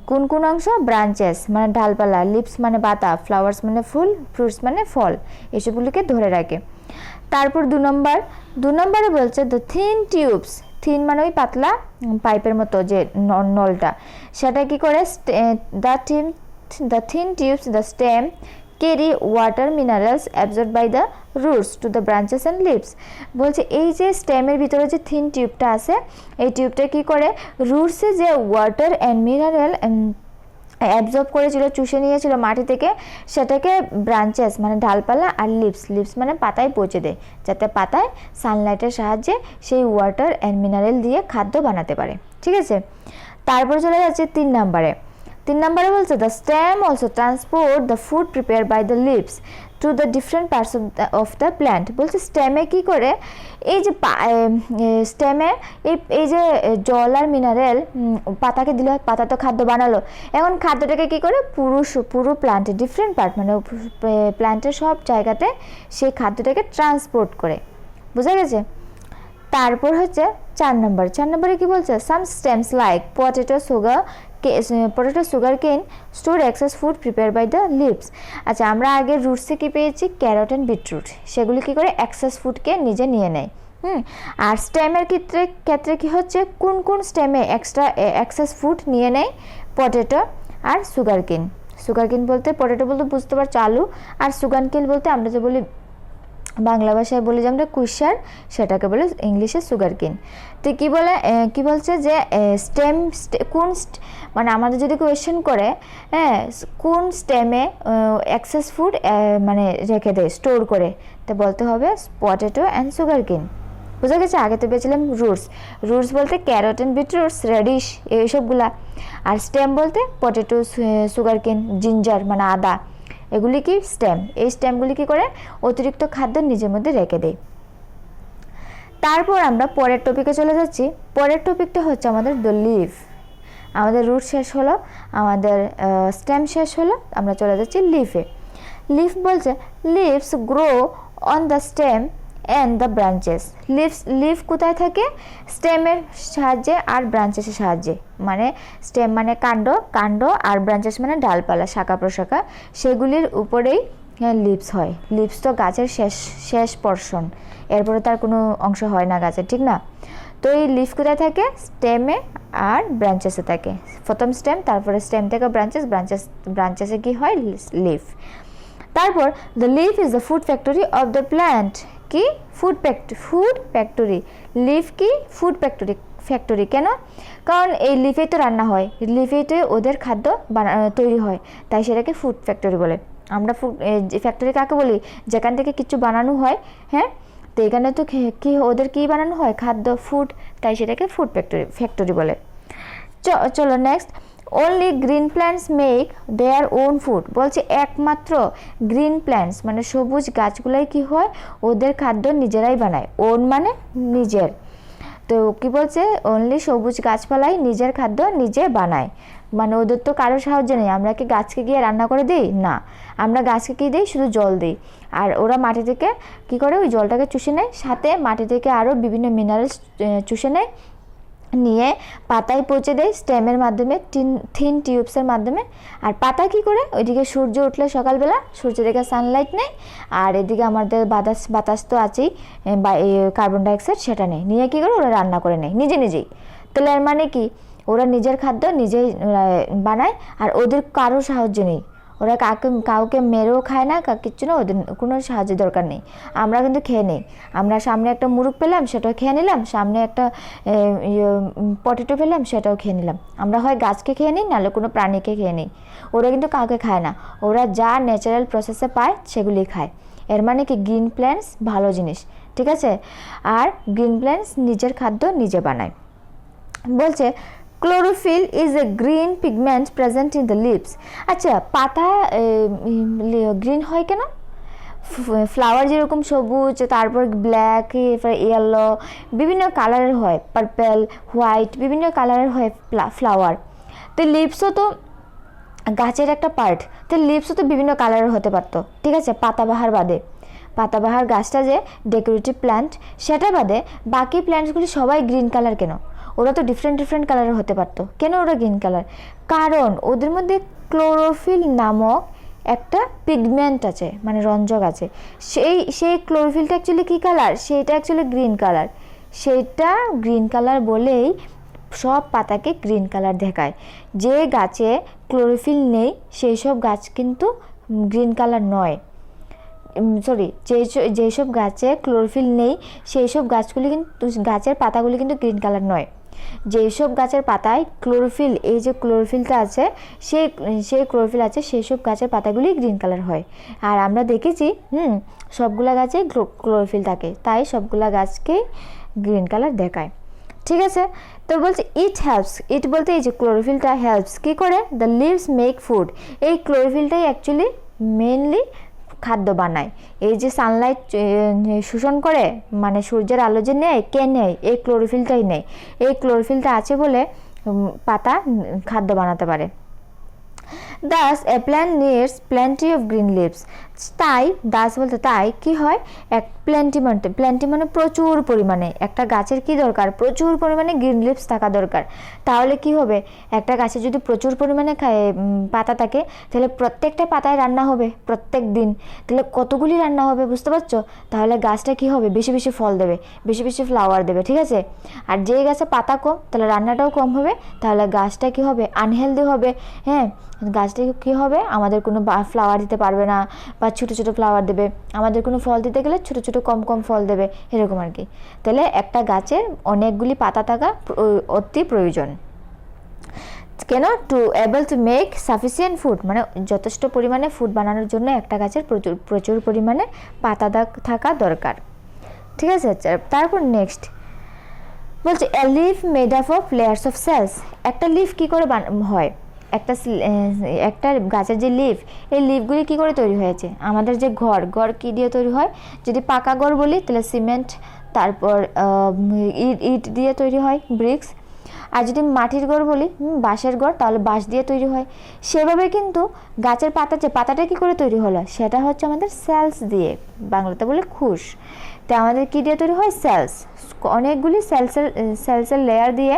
কোন কোন অংশ? ব্রাঞ্চেস মানে ডালপালা, লিভস মানে পাতা, ফ্লাওয়ার্স মানে ফুল, ফ্রুটস মানে ফল, এসবগুলিকে ধরে রাখে। তারপর 2 নম্বরে বলছে দ্য থিন টিউবস, থিন মানে ওই পাতলা পাইপের মতো যে নলটা, সেটা কি করে? The thin tubes the stem carry water minerals absorbed by the roots to the branches and leaves. বলছে এই যে স্টেমের ভিতরে যে থিন টিউবটা আছে, এই টিউবটা কি করে রুটসে যে ওয়াটার অ্যান্ড মিনারেল অ্যাবজর্ব করেছিল, চুষে নিয়েছিল মাটি থেকে, সেটাকে ব্রাঞ্চেস মানে ডালপালা আর লিভস মানে পাতায় পৌঁছে দেয়, যাতে পাতায় সানলাইটের সাহায্যে সেই ওয়াটার অ্যান্ড মিনারেল দিয়ে খাদ্য বানাতে পারে। ঠিক আছে, তারপর চলে যাচ্ছে 3 নম্বরে বলছে the stem also transport the food prepare by the leaves to the different parts of the plant. বলছে স্টেমে কি করে এই যে স্টেমে এই যে জল আর মিনারেল পাতাকে দিল, পাতা তো খাদ্য বানালো, এখন খাদ্যটাকে কি করে পুরো প্ল্যান্টের ডিফারেন্ট পার্ট মানে প্ল্যান্টের সব জায়গাতে সেই খাদ্যটাকে ট্রান্সপোর্ট করে। বুঝা গেছে? তারপর হচ্ছে 4 নম্বরে কি বলছে? Some stems like potato sugar কেন store excess food prepare by the leaves. আচ্ছা, আমরা আগে রুটসে কি পেয়েছি? ক্যারট অ্যান্ড বিটরুট, সেগুলি কি করে এক্সেস ফুডকে নিজে নিয়ে নেয়। আর স্টেমের ক্ষেত্রে কি হচ্ছে? কোন স্টেমে এক্সেস ফুড নিয়ে নেয়? পটেটো আর সুগার কেন বলতে, পটেটো বলতে বুঝতে পারছো আলু, আর সুগার কেন বলতে আমরা যে বলি বাংলা ভাষায় বলি যে আমরা কুইশার, সেটাকে বলে ইংলিশে সুগার কেন। তো কি বলছে যে স্টেম মানে আমাদের যদি কোয়েশ্চেন করে কোন স্টেমে এক্সেস ফুড মানে রেখে দেয়, স্টোর করে, তো বলতে হবে পটেটো অ্যান্ড সুগার কেন। বুঝা গেছে? আগে তো পেয়েছিলাম রুটস বলতে ক্যারট অ্যান্ড বিটরুটস, রেডিশ, এইসবগুলা। আর স্টেম বলতে পটেটো, সুগার কেন, জিঞ্জার মানে আদা, এগুলি কি স্টেম। এই স্টেমগুলি কি করে অতিরিক্ত খাদ্য নিজের মধ্যে রেখে দেয়। তারপর আমরা পরের টপিকে চলে যাচ্ছি। পরের টপিকটা হচ্ছে আমাদের দ্য লিভ। আমাদের রুট শেষ হলো, আমাদের স্টেম শেষ হলো, আমরা চলে যাচ্ছি লিফে। লিফ বলছে leaves grow on the stem and the branches. Leave কোথায় থাকে? স্টেমের সাহায্যে আর ব্রাঞ্চেসের সাহায্যে। মানে স্টেম মানে কাণ্ড আর ব্রাঞ্চেস মানে ডালপালা, শাখা প্রশাখা, সেগুলির উপরেই লিভস হয়। লিভস তো গাছের শেষ পোরশন, এরপরে তার কোনো অংশ হয় না গাছের, ঠিক না? তো এই লিভ কোথায় থাকে? স্টেমে আর ব্রাঞ্চেসে থাকে। প্রথম স্টেম, তারপরে স্টেম থেকে ব্রাঞ্চেসে কি হয়? লিভ। তারপর the leaf is the food factory of the plant. কি? Food factory. লিভ কি? Food factory. কেন? কারণ এই লিফেই তো রান্না হয়, লিফেই তো ওদের খাদ্য তৈরি হয়, তাই সেটাকে ফুড ফ্যাক্টরি বলে। আমরা ফ্যাক্টরি কাকে বলি? যেখান থেকে কিছু বানানো হয়, হ্যাঁ, তো এখানে তো কি ওদের কি বানানো হয়? খাদ্য, ফুড, তাই সেটাকে ফুড ফ্যাক্টরি বলে। চলো next. Only green plants make their own food. বলছে একমাত্র গ্রিন প্ল্যান্টস মানে সবুজ গাছগুলাই কি হয়? ওদের খাদ্য নিজেরাই বানায়। ওন মানে নিজের। তো কি বলছে? অনলি সবুজ গাছপালাই নিজের খাদ্য নিজে বানায়, মানে ওদের তো কারোর সাহায্য নেই। আমরা কি গাছকে গিয়ে রান্না করে দিই? না, আমরা গাছকে কি দিই? শুধু জল দিই, আর ওরা মাটি থেকে কি করে? ওই জলটাকে চুষে নেয়, সাথে মাটি থেকে আরও বিভিন্ন মিনারেলস চুষে নেয়, নিয়ে পাতায় পৌঁছে দেয় স্টেমের মাধ্যমে, থিন টিউবসের মাধ্যমে। আর পাতা কি করে? ওইদিকে সূর্য উঠলে সকালবেলা সূর্য থেকে সানলাইট নেয়, আর এদিকে আমাদের বাতাস তো আছেই, কার্বন ডাইঅক্সাইড, সেটা নেয়, নিয়ে কী করে? ওরা রান্না করে নেয় নিজেই। তাহলে এর মানে কি? ওরা নিজের খাদ্য নিজেই বানায়, আর ওদের কারো সাহায্য নেই। ওরা কাউকে মেরেও খায় না, কিচ্ছু না, ওদের কোনো সাহায্যের দরকার নেই। আমরা কিন্তু খেয়ে নেই। আমরা সামনে একটা মুরগ পেলাম, সেটাও খেয়ে নিলাম, সামনে একটা পটেটো পেলাম, সেটাও খেয়ে নিলাম। আমরা হয় গাছকে খেয়ে নিই, নাহলে কোনো প্রাণীকে খেয়ে নিই। ওরা কিন্তু কাউকে খায় না, ওরা যা ন্যাচারাল প্রসেসে পায় সেগুলি খায়। এর মানে কি? গ্রিন প্ল্যান্টস ভালো জিনিস, ঠিক আছে? আর গ্রিন প্ল্যান্টস নিজের খাদ্য নিজে বানায়। বলছে chlorophyll is a green pigment present in the leaves. আচ্ছা, পাতা গ্রিন হয় কেন? ফ্লাওয়ার যেরকম সবুজ, তারপর ব্ল্যাক, ইয়েলো, বিভিন্ন কালারের হয়, পার্পেল, হোয়াইট, বিভিন্ন কালারের হয় ফ্লাওয়ার। তো লিভসও তো গাছের একটা পার্ট, তো লিভসও তো বিভিন্ন কালারের হতে পারতো, ঠিক আছে, পাতাবাহার বাদে। পাতাবাহার গাছটা যে ডেকোরেটিভ প্ল্যান্ট, সেটা বাদে বাকি প্ল্যান্টসগুলি সবাই গ্রিন কালার কেন? ওরা তো ডিফারেন্ট কালারের হতে পারতো, কেন ওরা গ্রিন কালার? কারণ ওদের মধ্যে ক্লোরোফিল নামক একটা পিগমেন্ট আছে, মানে রঞ্জক আছে। সেই ক্লোরোফিলটা অ্যাকচুয়ালি কী কালার? সেইটা অ্যাকচুয়ালি গ্রিন কালার। সেইটা গ্রিন কালার বলেই সব পাতাকে গ্রিন কালার দেখায়। যে গাছে ক্লোরোফিল নেই সেই সব গাছ কিন্তু গ্রিন কালার নয়, সরি, যেসব গাছে ক্লোরোফিল নেই সেই সব গাছগুলি কিন্তু, গাছের পাতাগুলি কিন্তু গ্রিন কালার নয়। যেই সব গাছের পাতায় ক্লোরোফিল, এই যে ক্লোরোফিলটা আছে, সেই ক্লোরোফিল আছে, সেই সব গাছের পাতাগুলি গ্রিন কালার হয়। আর আমরা দেখেছি সবগুলা গাছে ক্লোরোফিল থাকে, তাই সবগুলা গাছকে গ্রিন কালার দেখায়, ঠিক আছে। তো বলছে ইট হেল্পস, ইট বলতে এই যে ক্লোরোফিলটা হেল্পস কী করে? The leaves make food. এই ক্লোরোফিলটাই অ্যাকচুয়ালি মেনলি খাদ্য বানায়। এই যে সানলাইট শোষণ করে, মানে সূর্যের আলো যে নেয়, কে নেয়? এই ক্লোরোফিলটাই নেয়। এই ক্লোরোফিলটা আছে বলে পাতা খাদ্য বানাতে পারে। Thus a plant needs plenty of green leaves. তাই দাস বলতে তাই কি হয়, এক প্ল্যান্টি মানে প্রচুর পরিমাণে, একটা গাছের কি দরকার? প্রচুর পরিমাণে গ্রিন লিভস থাকা দরকার। তাহলে কি হবে, একটা গাছে যদি প্রচুর পরিমাণে পাতা থাকে, তাহলে প্রত্যেকটা পাতায় রান্না হবে প্রত্যেক দিন। তাহলে কতগুলি রান্না হবে, বুঝতে পারছো? তাহলে গাছটা কি হবে, বেশি বেশি ফল দেবে, বেশি বেশি ফ্লাওয়ার দেবে, ঠিক আছে। আর যে গাছে পাতা কম, তাহলে রান্নাটাও কম হবে, তাহলে গাছটা কি হবে, আনহেলদি হবে। হ্যাঁ, গাছটা কী হবে, আমাদের কোনো ফ্লাওয়ার দিতে পারবে না, বা ছোটো ছোটো ফ্লাওয়ার দেবে। আমাদের কোনো ফল দিতে গেলে ছোটো ছোটো কম ফল দেবে, এরকম আর কি। তাহলে একটা গাছের অনেকগুলি পাতা থাকা অতি প্রয়োজন। কেন? Two able to make sufficient food, মানে যথেষ্ট পরিমাণে ফুড বানানোর জন্য একটা গাছের প্রচুর পরিমাণে পাতা থাকা দরকার, ঠিক আছে। তারপর নেক্সট বলছে a leaf made up of layers of cells. একটা লিফ কী করে হয়? একটা গাছের যে লিফ, এই লিফগুলি কী করে তৈরি হয়েছে? আমাদের যে ঘর কী দিয়ে তৈরি হয়? যদি পাকা ঘর বলি তাহলে সিমেন্ট, তারপর ইট দিয়ে তৈরি হয়, ব্রিক্স। আর যদি মাটির ঘর বলি, বাঁশের ঘর, তাহলে বাঁশ দিয়ে তৈরি হয়। সেভাবে কিন্তু গাছের পাতাটা কী করে তৈরি হলো? সেটা হচ্ছে আমাদের সেলস দিয়ে, বাংলাতে বলে খুশ। তো আমাদের কী দিয়ে তৈরি হয়? সেলস। অনেকগুলি সেলসের লেয়ার দিয়ে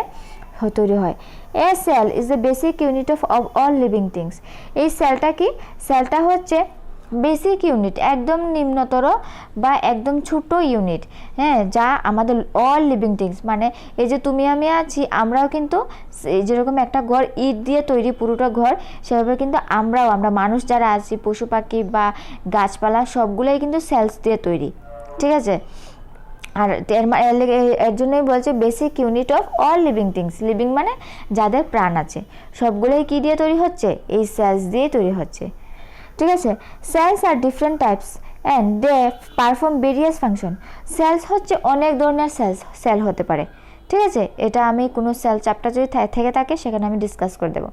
তৈরি হয়। A cell is the basic unit of all living things. এই সেলটা কি? সেলটা হচ্ছে বেসিক ইউনিট, একদম নিম্নতর বা একদম ছোট ইউনিট, হ্যাঁ, যা আমাদের অল লিভিং থিংস, মানে এই যে তুমি আমি আছি, আমরাও কিন্তু যেরকম একটা ঘর ইট দিয়ে তৈরি পুরোটা ঘর, সেভাবে কিন্তু আমরা মানুষ যারা আছি, পশু পাখি বা গাছপালা, সবগুলোই কিন্তু সেলস দিয়ে তৈরি, ঠিক আছে। আর এর জন্যই বলছে basic unit of all living things. Living মানে যাদের প্রাণ আছে, সবগুলোই কী দিয়ে তৈরি হচ্ছে? এই সেলস দিয়ে তৈরি হচ্ছে, ঠিক আছে। Cells are different types and they perform various function. Cells হচ্ছে অনেক ধরনের সেল হতে পারে, ঠিক আছে। এটা আমি কোনো সেল চ্যাপ্টার যদি থেকে থাকে সেখানে আমি ডিসকাস করে দেবো।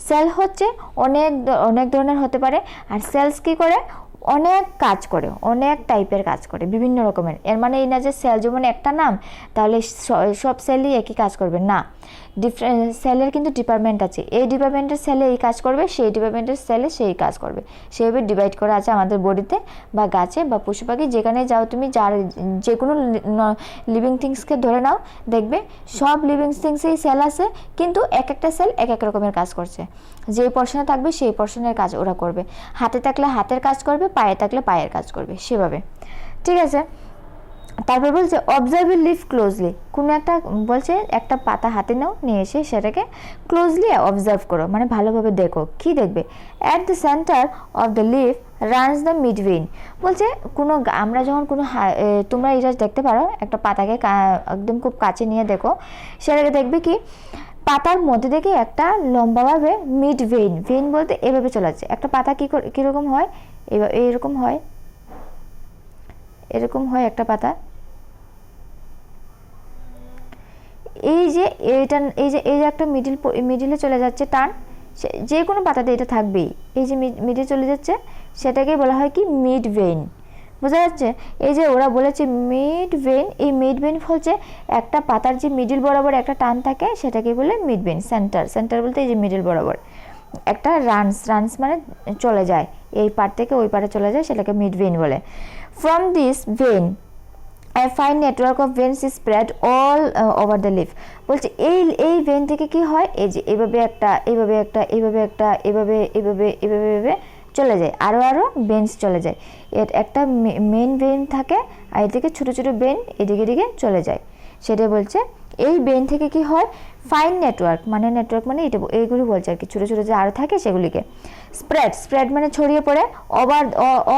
সেল হচ্ছে অনেক ধরনের হতে পারে। আর সেলস কী করে? অনেক কাজ করে, অনেক টাইপের কাজ করে, বিভিন্ন রকমের। এর মানে এই না যে সেল যেমন একটা নাম, তাহলে সব সেলই একই কাজ করবে না। ডিফারেন্ট সেলের কিন্তু ডিপার্টমেন্ট আছে, এই ডিপার্টমেন্টের সেলে এই কাজ করবে, সেই ডিপার্টমেন্টের সেলে সেই কাজ করবে, সেইভাবে ডিভাইড করা আছে আমাদের বডিতে বা গাছে বা পশু পাখি, যেখানে যাও তুমি, যে কোনো লিভিং থিংসকে ধরে নাও, দেখবে সব লিভিং থিংসেই সেল আছে, কিন্তু একটা সেল এক রকমের কাজ করছে। যে পোর্শনে থাকবে সেই পোর্শনের কাজ ওরা করবে। হাতে থাকলে হাতের কাজ করবে, পায়ে থাকলে পায়ের কাজ করবে, সেভাবে, ঠিক আছে। তারপর বলছে অবজার্ভ লিফ ক্লোজলি। কোনো একটা বলছে একটা পাতা হাতে নাও, নিয়ে এসে সেটাকে ক্লোজলি অবজার্ভ করো, মানে ভালোভাবে দেখো। কি দেখবে? At the centre of the leaf runs the mid vein. বলছে আমরা যখন তোমরা এটা দেখতে পারো, একটা পাতাকে একদম খুব কাছে নিয়ে দেখো, সেটাকে দেখবে কি পাতার মধ্যে থেকে একটা লম্বাভাবে মিড ভেইন বলতে এভাবে চলে যাচ্ছে। একটা পাতা কীরকম হয়? এরকম হয়, এরকম হয় একটা পাতা। এই যে একটা মিডিলে চলে যাচ্ছে টান, যে কোনো পাতাতে এটা থাকবেই। এই যে মিডে চলে যাচ্ছে, সেটাকে বলা হয় কি? Mid vein. বোঝা যাচ্ছে? এই যে ওরা বলেছে মিড ভেইন, এই মিড ভেইন হচ্ছে একটা পাতার যে মিডিল বরাবর একটা টান থাকে, সেটাকে বলে মিড ভেইন। সেন্টার বলতে এই যে মিডিল বরাবর, একটা রানস মানে চলে যায়, এই পার থেকে ওই পারে চলে যায়, সেটাকে মিড ভেইন বলে। From this vein a fine network of veins is spread all over the leaf। বলছে এই ভেন থেকে কি হয়, এই যে এইভাবে একটা এইভাবে একটা এইভাবে একটা এইভাবে এইভাবে এইভাবে এইভাবে চলে যায়, আরও ভেন্স চলে যায়। এর একটা মেন ভেন থাকে আর এদিকে ছোটো ছোটো ভেন এদিকে এদিকে চলে যায়, সেটাই বলছে। এই ভেন থেকে কি হয়, ফাইন নেটওয়ার্ক মানে এটা এইগুলো বলছে আর কি, ছোটো ছোটো যে আরও থাকে সেগুলিকে। স্প্রেড মানে ছড়িয়ে পড়ে,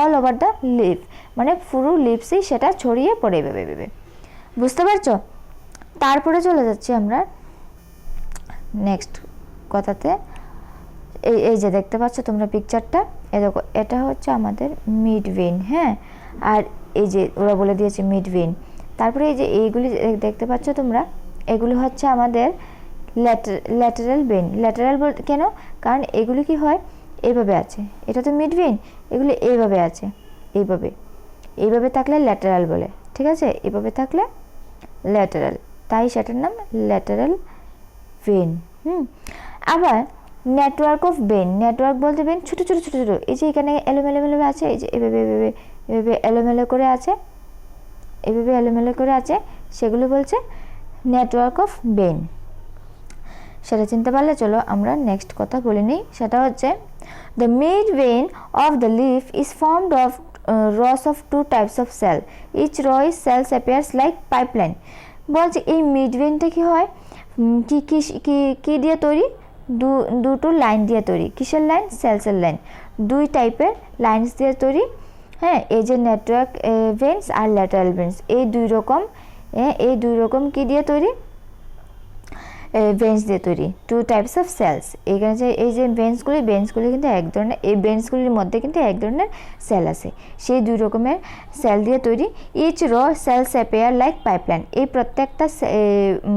অল ওভার দ্য লিফ মানে পুরো লিপসই সেটা ছড়িয়ে পড়ে ভেবে। বুঝতে পারছো? তারপরে চলে যাচ্ছি আমরা নেক্সট কথাতে। এই যে দেখতে পাচ্ছ তোমরা পিকচারটা, এ দেখো এটা হচ্ছে আমাদের মিড ভেইন, হ্যাঁ, আর এই যে ওরা বলে দিয়েছে মিড ভেইন। তারপরে এই যে এইগুলি দেখতে পাচ্ছ তোমরা, এগুলি হচ্ছে আমাদের ল্যাটারাল ভেইন। ল্যাটারাল বলতে কেন, কারণ এগুলি কি হয় এইভাবে আছে, এটা তো মিড ভেইন, এগুলি এইভাবে আছে, এইভাবে থাকলে ল্যাটারাল বলে, ঠিক আছে, এইভাবে থাকলে ল্যাটারাল, তাই সেটার নাম ল্যাটারাল ভেইন। আবার নেটওয়ার্ক অফ ভেইন, নেটওয়ার্ক বলতে ভেইন ছোটো ছোটো ছোটো ছোটো, এই যে এখানে এলোমেলো আছে, এই যে এভাবে এলোমেলো করে আছে, এভাবে এলোমেলো করে আছে, সেগুলো বলছে নেটওয়ার্ক অফ ভেইন। সেটা চিনতে পারলে চলো আমরা নেক্সট কথা বলে নিই। সেটা হচ্ছে the mid vein of the leaf is formed of rows of two types of cell, each row is cells appears like pipeline। বলছে এই মিড ভেইনটা কি হয়, কি দিয়ে তৈরি, দুটো লাইন দিয়ে তৈরি। কিসের লাইন? সেলসের লাইন, দুই টাইপের লাইন্স দিয়ে তৈরি, হ্যাঁ। এই যে নেটওয়ার্ক ভেইনস আর ল্যাটারাল ভেইনস, এই দুই রকম কি দিয়ে তৈরি, ভেন্স দিয়ে তৈরি, টু টাইপস অফ সেলস। এখানে যে এই যে ভেন্সগুলি কিন্তু এক ধরনের, এই ভেন্সগুলির মধ্যে কিন্তু এক ধরনের সেল আছে, সেই দুই রকমের সেল দিয়ে তৈরি। ইচ র সেলস অ্যাপিয়ার লাইক পাইপলাইন, এই প্রত্যেকটা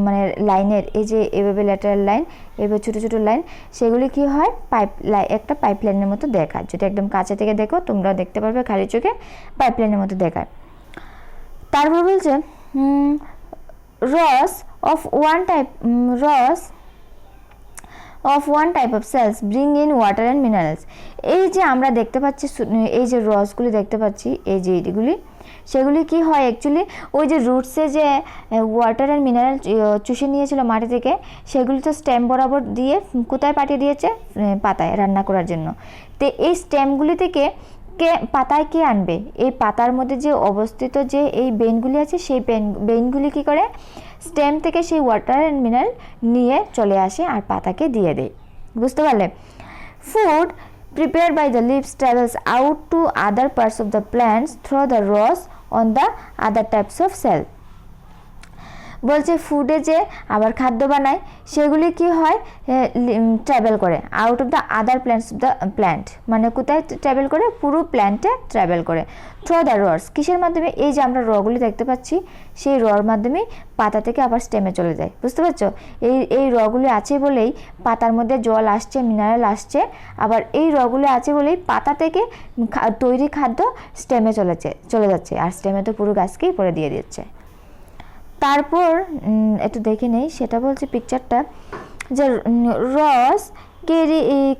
মানে লাইনের, এই যে এভাবে ল্যাটারাল লাইন, এভাবে ছোটো ছোটো লাইন, সেগুলি কি হয় একটা পাইপলাইনের মতো দেখায়। যদি একদম কাছে থেকে দেখো তোমরা দেখতে পারবে খালি চোখে পাইপলাইনের মতো দেখায়। তারপর বলছে rows of one type of cells bring in water and minerals। এই যে আমরা দেখতে পাচ্ছি, এই যে রসগুলি দেখতে পাচ্ছি, এই যে এইগুলি, সেগুলি কি হয় অ্যাকচুয়ালি ওই যে রুটসে যে ওয়াটার অ্যান্ড মিনারেল চুষে নিয়েছিল মাটি থেকে, সেগুলি তো স্টেম বরাবর দিয়ে কোথায় পাঠিয়ে দিয়েছে, পাতায় রান্না করার জন্য। তো এই স্টেমগুলি থেকে পাতায় কে আনবে, এই পাতার মধ্যে যে অবস্থিত যে এই বেনগুলি আছে, সেই বেনগুলি কি করে স্টেম থেকে সেই ওয়াটার অ্যান্ড মিনারেল নিয়ে চলে আসে আর পাতাকে দিয়ে দেয়। বুঝতে পারলে? Food prepared by the leaves travels out to other parts of the plants through the rows on the other types of cell। বলছে ফুডে যে আবার খাদ্য বানায়, সেগুলি কি হয় ট্রাভেল করে out of the other plants of the plant, মানে কোথায় ট্রাভেল করে, পুরো প্ল্যান্টে ট্রাভেল করে থ্রু দ্য রস। কিসের মাধ্যমে? এই যে আমরা রগুলি দেখতে পাচ্ছি, সেই রর মাধ্যমে পাতা থেকে আবার স্টেমে চলে যায়। বুঝতে পারছো? এই রগুলি আছে বলেই পাতার মধ্যে জল আসছে, মিনারেল আসছে, আবার এই রগুলি আছে বলেই পাতা থেকে তৈরি খাদ্য স্টেমে চলে যাচ্ছে, আর স্টেমে তো পুরো গাছকেই পরে দিয়ে দিচ্ছে। তারপর একটু দেখে নেই, সেটা বলছে পিকচারটা যে রস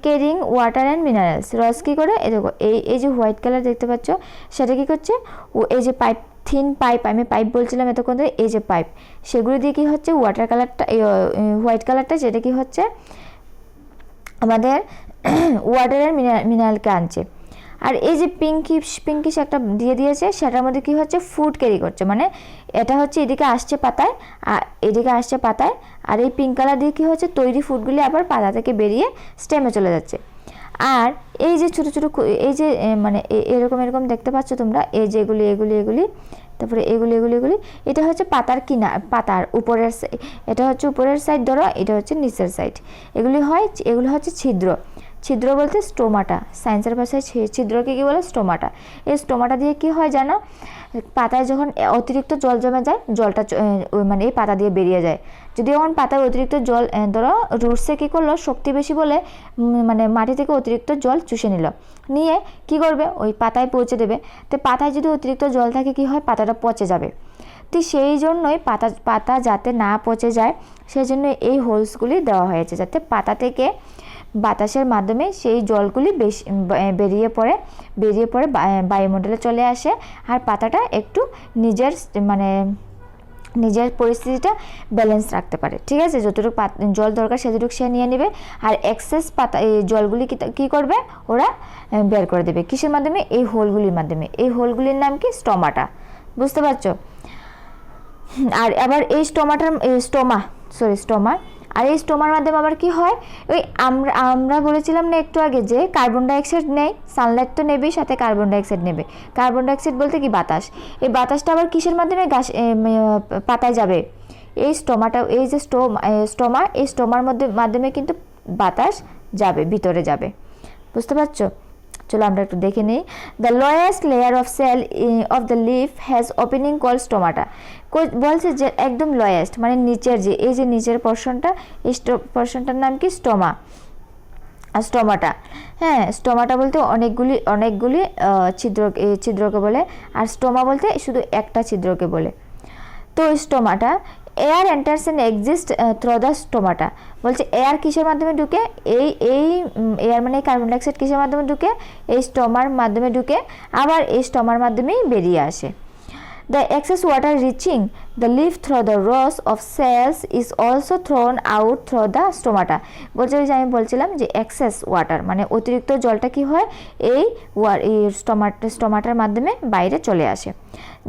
ক্যারিং ওয়াটার অ্যান্ড মিনারেলস। রস কী করে, এই দেখো এই যে হোয়াইট কালার দেখতে পাচ্ছ, সেটা কী করছে, এই যে থিন পাইপ, আমি পাইপ বলছিলাম এতক্ষণ ধরে, এই যে পাইপ, সেগুলো দিয়ে কী হচ্ছে ওয়াটার কালারটা, হোয়াইট কালারটা, যেটা কি হচ্ছে আমাদের ওয়াটার অ্যান্ড মিনারেলকে আনছে। আর এই যে পিঙ্কিশ একটা দিয়ে দিয়েছে, সেটার মধ্যে কি হচ্ছে ফুড ক্যারি করছে, মানে এটা হচ্ছে এদিকে আসছে পাতায়, আর এদিকে আসছে পাতায়, আর এই পিঙ্ক কালার দিয়ে কী হচ্ছে তৈরি ফুডগুলি আবার পাতা থেকে বেরিয়ে স্টেমে চলে যাচ্ছে। আর এই যে ছোটো ছোটো এই যে মানে এরকম দেখতে পাচ্ছ তোমরা, এই যে এগুলি, তারপরে এগুলি, এটা হচ্ছে পাতার উপরের, এটা হচ্ছে উপরের সাইড ধরো, এটা হচ্ছে নিচের সাইড, এগুলো হচ্ছে ছিদ্র বলতে স্টোমাটা, সায়েন্সের ভাষায় ছিদ্রকে কী বলে, স্টোমাটা। এই স্টোমাটা দিয়ে কি হয় জানো, পাতায় যখন অতিরিক্ত জল জমে যায়, জলটা মানে এই পাতা দিয়ে বেরিয়ে যায়। যদি যখন পাতায় অতিরিক্ত জল, ধরো রুটসে কী করলো, শক্তি বেশি বলে মানে মাটি থেকে অতিরিক্ত জল চুষে নিয়ে কি করবে, ওই পাতায় পৌঁছে দেবে। তো পাতায় যদি অতিরিক্ত জল থাকে কি হয়, পাতাটা পচে যাবে। তো সেই জন্যই পাতা যাতে না পচে যায়, সেই জন্য এই হোলসগুলি দেওয়া হয়েছে, যাতে পাতা থেকে বাতাসের মাধ্যমে সেই জলগুলি বেরিয়ে পড়ে বায়ুমণ্ডলে চলে আসে, আর পাতাটা একটু নিজের পরিস্থিতিটা ব্যালেন্স রাখতে পারে। ঠিক আছে, যতটুকু জল দরকার সেতটুকু সে নিয়ে নেবে, আর এক্সেস জলগুলি কী করবে, ওরা বের করে দেবে। কিসের মাধ্যমে? এই হোলগুলির মাধ্যমে। এই হোলগুলির নাম কি? স্টোমাটা। বুঝতে পারছো? আর আবার এই স্টোমা আর এই স্টোমার মাধ্যমে আবার কি হয়, ওই আমরা বলেছিলাম না একটু আগে যে কার্বন ডাইঅক্সাইড নেই, সানলাইট তো নেবেই, সাথে কার্বন ডাইঅক্সাইড নেবে। কার্বন ডাইঅক্সাইড বলতে কি? বাতাস। এই বাতাসটা আবার কিসের মাধ্যমে পাতায় যাবে? এই স্টোমার মাধ্যমে কিন্তু বাতাস যাবে, ভিতরে যাবে। বুঝতে পারছো? চলো আমরা একটু দেখে নিই। The lowest layer of cell of the leaf has opening call stomata. বলছে যে একদম লোয়েস্ট মানে নিচের এই যে নিচের পোর্শনটা, এই পোর্শনটার নাম কি? স্টোমাটা। হ্যাঁ, স্টোমাটা বলতে অনেকগুলি ছিদ্রকে বলে, আর স্টোমা বলতে শুধু একটা ছিদ্রকে বলে। তো stomata, air enters and exist through the stomata. বলছে এয়ার কিসের মাধ্যমে ঢুকে? এই এয়ার মানে কার্বন ডাইঅক্সাইড কিসের মাধ্যমে ঢুকে? এই স্টোমার মাধ্যমে ঢুকে, আবার এই স্টোমার মাধ্যমেই বেরিয়ে আসে। The excess water reaching the leaf through the rows of cells is also thrown out through the stomata. বলছে যে আমি বলছিলাম যে এক্সেস ওয়াটার মানে অতিরিক্ত জলটা কি হয়, এই স্টোমাটার মাধ্যমে বাইরে চলে আসে।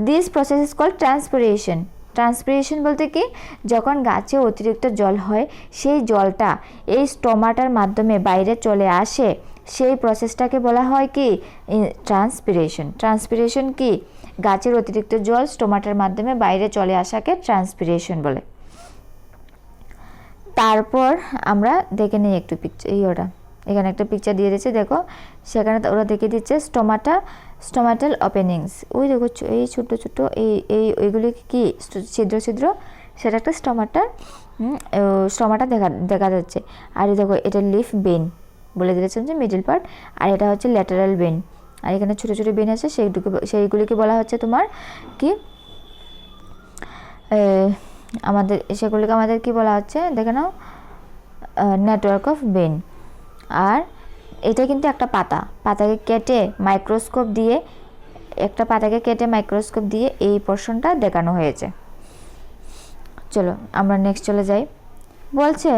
This process is called transpiration. Transpiration বলতে কি? যখন গাছে অতিরিক্ত জল হয়, সেই জলটা এই স্টোমাটার মাধ্যমে বাইরে চলে আসে, সেই প্রসেসটাকে বলা হয় কি? ট্রান্সপিরেশন। ট্রান্সপিরেশন কি? গাছের অতিরিক্ত জল স্টোমাটার মাধ্যমে বাইরে চলে আসাকে ট্রান্সপিরেশন বলে। তারপর আমরা দেখে নিই একটু পিকচার। এখানে একটা পিকচার দিয়ে দিচ্ছে, দেখো, সেখানে ওরা দেখে দিচ্ছে স্টোমাটাল ওপেনিংস। ওই দেখো এই ছোট ছোট এইগুলি কি ছিদ্র, সেটা একটা স্টোমাটা দেখা যাচ্ছে। আর এই দেখো, এটা লিফ বেন বলে দিয়েছেন যে মিডল পার্ট, আর এটা হচ্ছে ল্যাটারাল বেন। আর এখানে ছোট ছোট বেন আছে, সেইগুলিকে বলা হচ্ছে তোমার কি? সেগুলিকে আমাদের কি বলা হচ্ছে দেখে নাও, নেটওয়ার্ক অফ বেন। আর এটা কিন্তু একটা পাতাকে কেটে মাইক্রোস্কোপ দিয়ে এই পোর্শনটা দেখানো হয়েছে। চলো আমরা নেক্সট চলে যাই। বলছে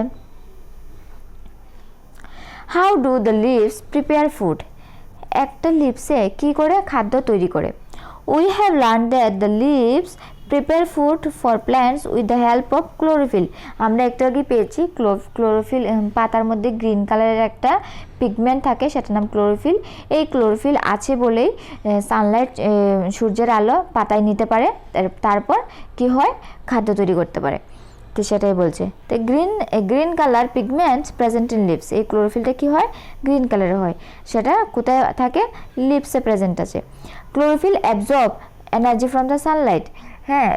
how do the leaves prepare food. একটা লিভসে কি করে খাদ্য তৈরি করে? We have learn that the leaves prepare food for plants with the help of chlorophyll. আমরা একটু আগে পেয়েছি ক্লোরোফিল। পাতার মধ্যে গ্রিন কালারের একটা পিগমেন্ট থাকে, সেটার নাম ক্লোরোফিল। এই ক্লোরোফিল আছে বলেই সানলাইট, সূর্যের আলো পাতায় নিতে পারে, তারপর কি হয়? খাদ্য তৈরি করতে পারে। তো সেটাই বলছে। তো green colour pigments present in leaves. এই ক্লোরোফিলটা কি হয়? গ্রিন কালারের হয়। সেটা কোথায় থাকে? লিভসে প্রেজেন্ট আছে। Chlorophyll absorb energy from the Sunlight. হ্যাঁ,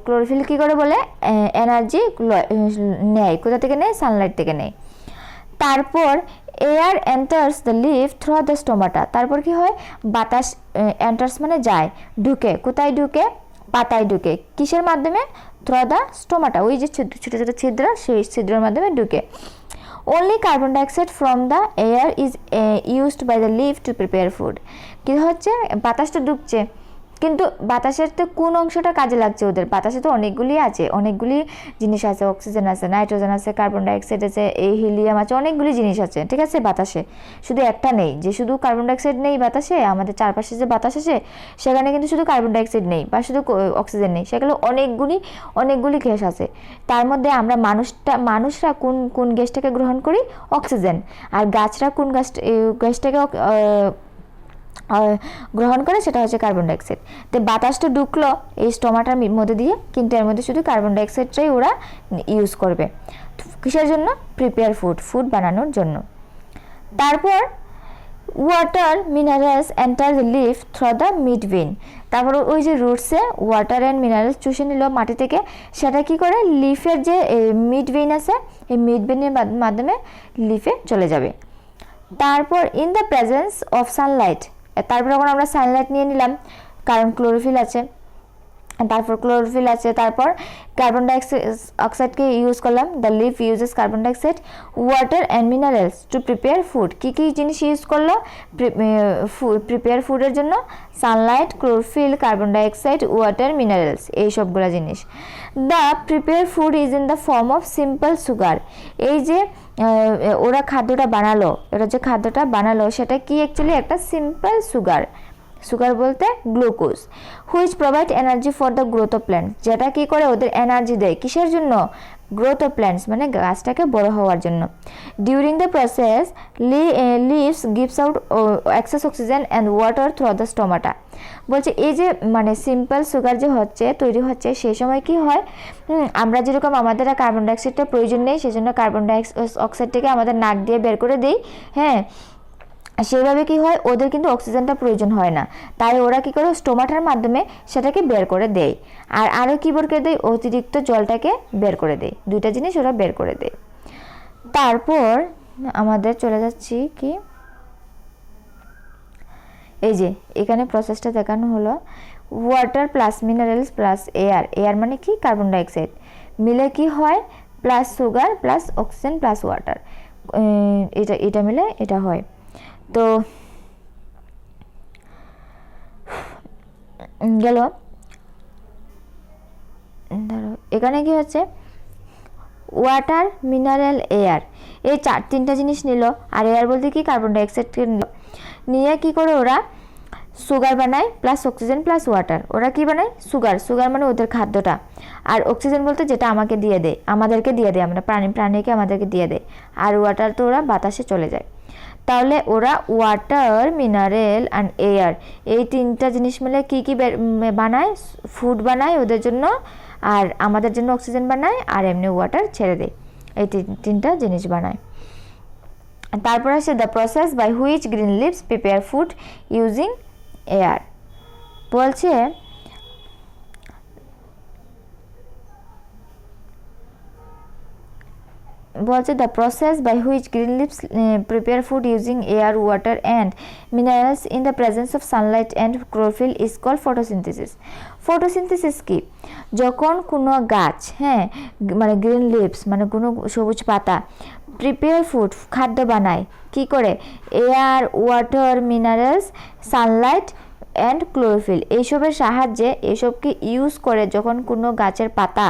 ক্লোরোফিল কী করে বলে? এনার্জি নেয়। কোথা থেকে নেয়? সানলাইট থেকে নেয়। তারপর air enters the leave through the stomata. তারপর কি হয়? বাতাস এন্টার্স মানে যায়, ঢুকে। কোথায় ঢুকে? পাতায় ঢুকে। কিসের মাধ্যমে? Through the stomata. ওই যে ছোট ছোট ছিদ্র, সেই ছিদ্রের মাধ্যমে ঢুকে। Only carbon dioxide from the air is used by the leaf to prepare food. কি হচ্ছে? বাতাসটা ঢুকছে, কিন্তু বাতাসের তো কোন অংশটা কাজে লাগছে ওদের? বাতাসে তো অনেকগুলি জিনিস আছে, অক্সিজেন আছে, নাইট্রোজেন আছে, কার্বন ডাইঅক্সাইড আছে, এই হিলিয়াম আছে, অনেকগুলি জিনিস আছে। ঠিক আছে, বাতাসে শুধু একটা নেই যে শুধু কার্বন ডাইঅক্সাইড নেই বাতাসে। আমাদের চারপাশে যে বাতাস আছে সেখানে কিন্তু শুধু কার্বন ডাইঅক্সাইড নেই বা শুধু অক্সিজেন নেই, সেগুলো অনেকগুলি গ্যাস আছে। তার মধ্যে আমরা মানুষরা কোন গ্যাসটাকে গ্রহণ করি? অক্সিজেন। আর গাছরা কোন গ্যাসটাকে গ্রহণ করে? সেটা হচ্ছে কার্বন ডাইঅক্সাইড। তো বাতাসটা ঢুকলো এই স্টোমাটার মধ্যে দিয়ে, কিন্তু এর মধ্যে শুধু কার্বন ডাইঅক্সাইডটাই ওরা ইউজ করবে। কিসের জন্য? প্রিপেয়ার ফুড বানানোর জন্য। তারপর water minerals enter the leaf through the mid vein. তারপর ওই যে রুটসে ওয়াটার অ্যান্ড মিনারেলস চুষে নিল মাটি থেকে, সেটা কি করে? লিফের যে মিড ভেইন আছে, এই মিড ভেইনের মাধ্যমে লিফে চলে যাবে। তারপর in the presence of Sunlight. তারপর যখন আমরা সানলাইট নিয়ে নিলাম, কারণ ক্লোরোফিল আছে, তারপর ক্লোরোফিল আছে, তারপর কার্বন ডাইঅক্সাইডকে ইউজ করলাম, the leaf uses carbon dioxide, water and minerals to prepare food. কী কী জিনিস ইউজ করলো প্রিপেয়ার ফুডের জন্য? Sunlight, chlorophyll, carbon dioxide, water, minerals, এই সবগুলো জিনিস। The prepare food is in the form of simple sugar. এই যে ওরা খাদ্যটা বানালো, এরা যে খাদ্যটা বানালো সেটা কি অ্যাকচুয়ালি একটা সিম্পল সুগার। সুগার বলতে glucose, which provide energy for the growth of plants, যেটা কি করে ওদের এনার্জি দেয়, কিসের জন্য? গ্রোথ অফ প্ল্যান্টস মানে গাছটাকে বড় হওয়ার জন্য। During the process leaves gives out excess oxygen and water through the stomata. বলছে এই যে মানে সিম্পল সুগার যে তৈরি হচ্ছে সেই সময় কি হয়, আমরা যেরকম আমাদের কার্বন ডাইঅক্সাইডটা প্রয়োজন নেই, সেজন্য কার্বন ডাইঅক্সাইডটাকে আমাদের নাক দিয়ে বের করে দিই, হ্যাঁ, সেইভাবে কি হয় ওদের কিন্তু অক্সিজেনটা প্রয়োজন হয় না, তাই ওরা কি করে স্টোমাটার মাধ্যমে সেটাকে বের করে দেয়। আর আরও কী বের করে দেয়? অতিরিক্ত জলটাকে বের করে দেয়। দুইটা জিনিস ওরা বের করে দেয়। তারপর আমাদের চলে যাচ্ছি কি, এই যে এখানে প্রসেসটা দেখানো হলো, water plus minerals plus air, air মানে কি? কার্বন ডাইঅক্সাইড মিলে কি হয়? Plus sugar plus oxygen plus water, এটা মিলে এটা হয়। তো গেল, ধরো এখানে কি হচ্ছে ওয়াটার, মিনারেল, এয়ার, এই তিনটা জিনিস নিল। আর এয়ার বলতে কি? কার্বন ডাইঅক্সাইডকে নিয়ে কি করে ওরা সুগার বানায়, প্লাস অক্সিজেন প্লাস ওয়াটার। ওরা কি বানায়? সুগার। সুগার মানে ওদের খাদ্যটা। আর অক্সিজেন বলতে যেটা আমাদেরকে দিয়ে দেয়, আমরা প্রাণীকে আমাদেরকে দিয়ে দেয়। আর ওয়াটার তো ওরা বাতাসে চলে যায়। তাহলে ওরা ওয়াটার, মিনারেল অ্যান্ড এয়ার, এই তিনটা জিনিস মিলে কী কী বানায়? ফুড বানায় ওদের জন্য, আর আমাদের জন্য অক্সিজেন বানায়, আর এমনি ওয়াটার ছেড়ে দেয়। এই তিনটা জিনিস বানায়। তারপর আসে the process by which green leaves prepare food using air. বলছে the process by which green leaves prepare food using air, water and minerals in the presence of sunlight and chlorophyll is called photosynthesis. photosynthesis কি? যখন কোনো গাছ, হ্যাঁ, মানে green leaves মানে কোনো সবুজ পাতা প্রিপেয়ার ফুড, খাদ্য বানায়, কি করে? Air, water, minerals, Sunlight and chlorophyll, এইসবের সাহায্যে, এইসবকে ইউজ করে যখন কোনো গাছের পাতা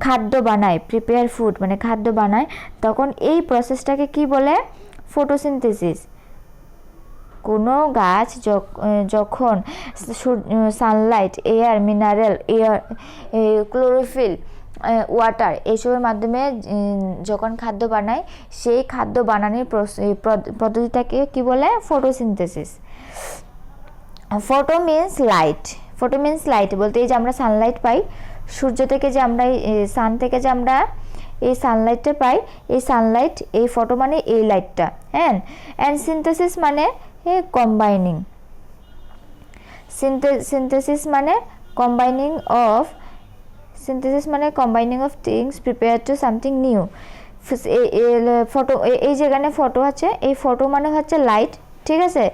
খাদ্য বানায়, প্রিপেয়ার ফুড মানে খাদ্য বানায়, তখন এই প্রসেসটাকে কি বলে? ফটোসিনথেসিস। কোনো গাছ যখন Sunlight, air, mineral, chlorophyll, water এইসবের মাধ্যমে যখন খাদ্য বানায়, সেই খাদ্য বানানোর পদ্ধতিটাকে কি বলে? Photosynthesis. Photo means light. Photo means light বলতে এই যে আমরা সানলাইট পাই সূর্য থেকে, যে আমরা সান থেকে যে আমরা এই সানলাইটটা পাই, এই সানলাইট, এই ফটো মানে এই লাইটটা, হ্যাঁ। অ্যান্ড সিনথেসিস মানে কম্বাইনিং। সিনথেসিস মানে combining of things prepare to something new. Photo, এই যেখানে ফটো আছে, এই ফটো মানে হচ্ছে লাইট, ঠিক আছে।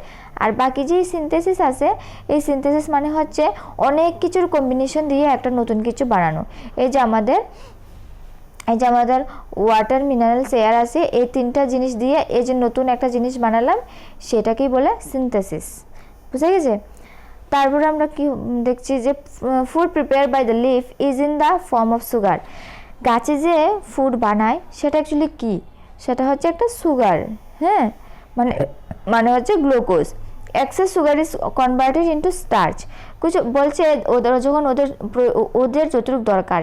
আর বাকি যে সিনথেসিস আছে, এই সিনথেসিস মানে হচ্ছে অনেক কিছুর কম্বিনেশন দিয়ে একটা নতুন কিছু বানানো। এই যে আমাদের ওয়াটার, মিনারেলস, এয়ার আছে, এই তিনটা জিনিস দিয়ে এই যে নতুন একটা জিনিস বানালাম, সেটাকেই বলে সিনথেসিস। বুঝা গেছে? তারপরে আমরা কি দেখছি যে food prepare by the leaf is in the form of sugar. গাছে যে ফুড বানায় সেটা অ্যাকচুয়ালি কি? সেটা হচ্ছে একটা সুগার, হ্যাঁ, মানে হচ্ছে glucose. Excess sugar is converted into starch. কিছু বলছে যখন ওদের যতটুকু দরকার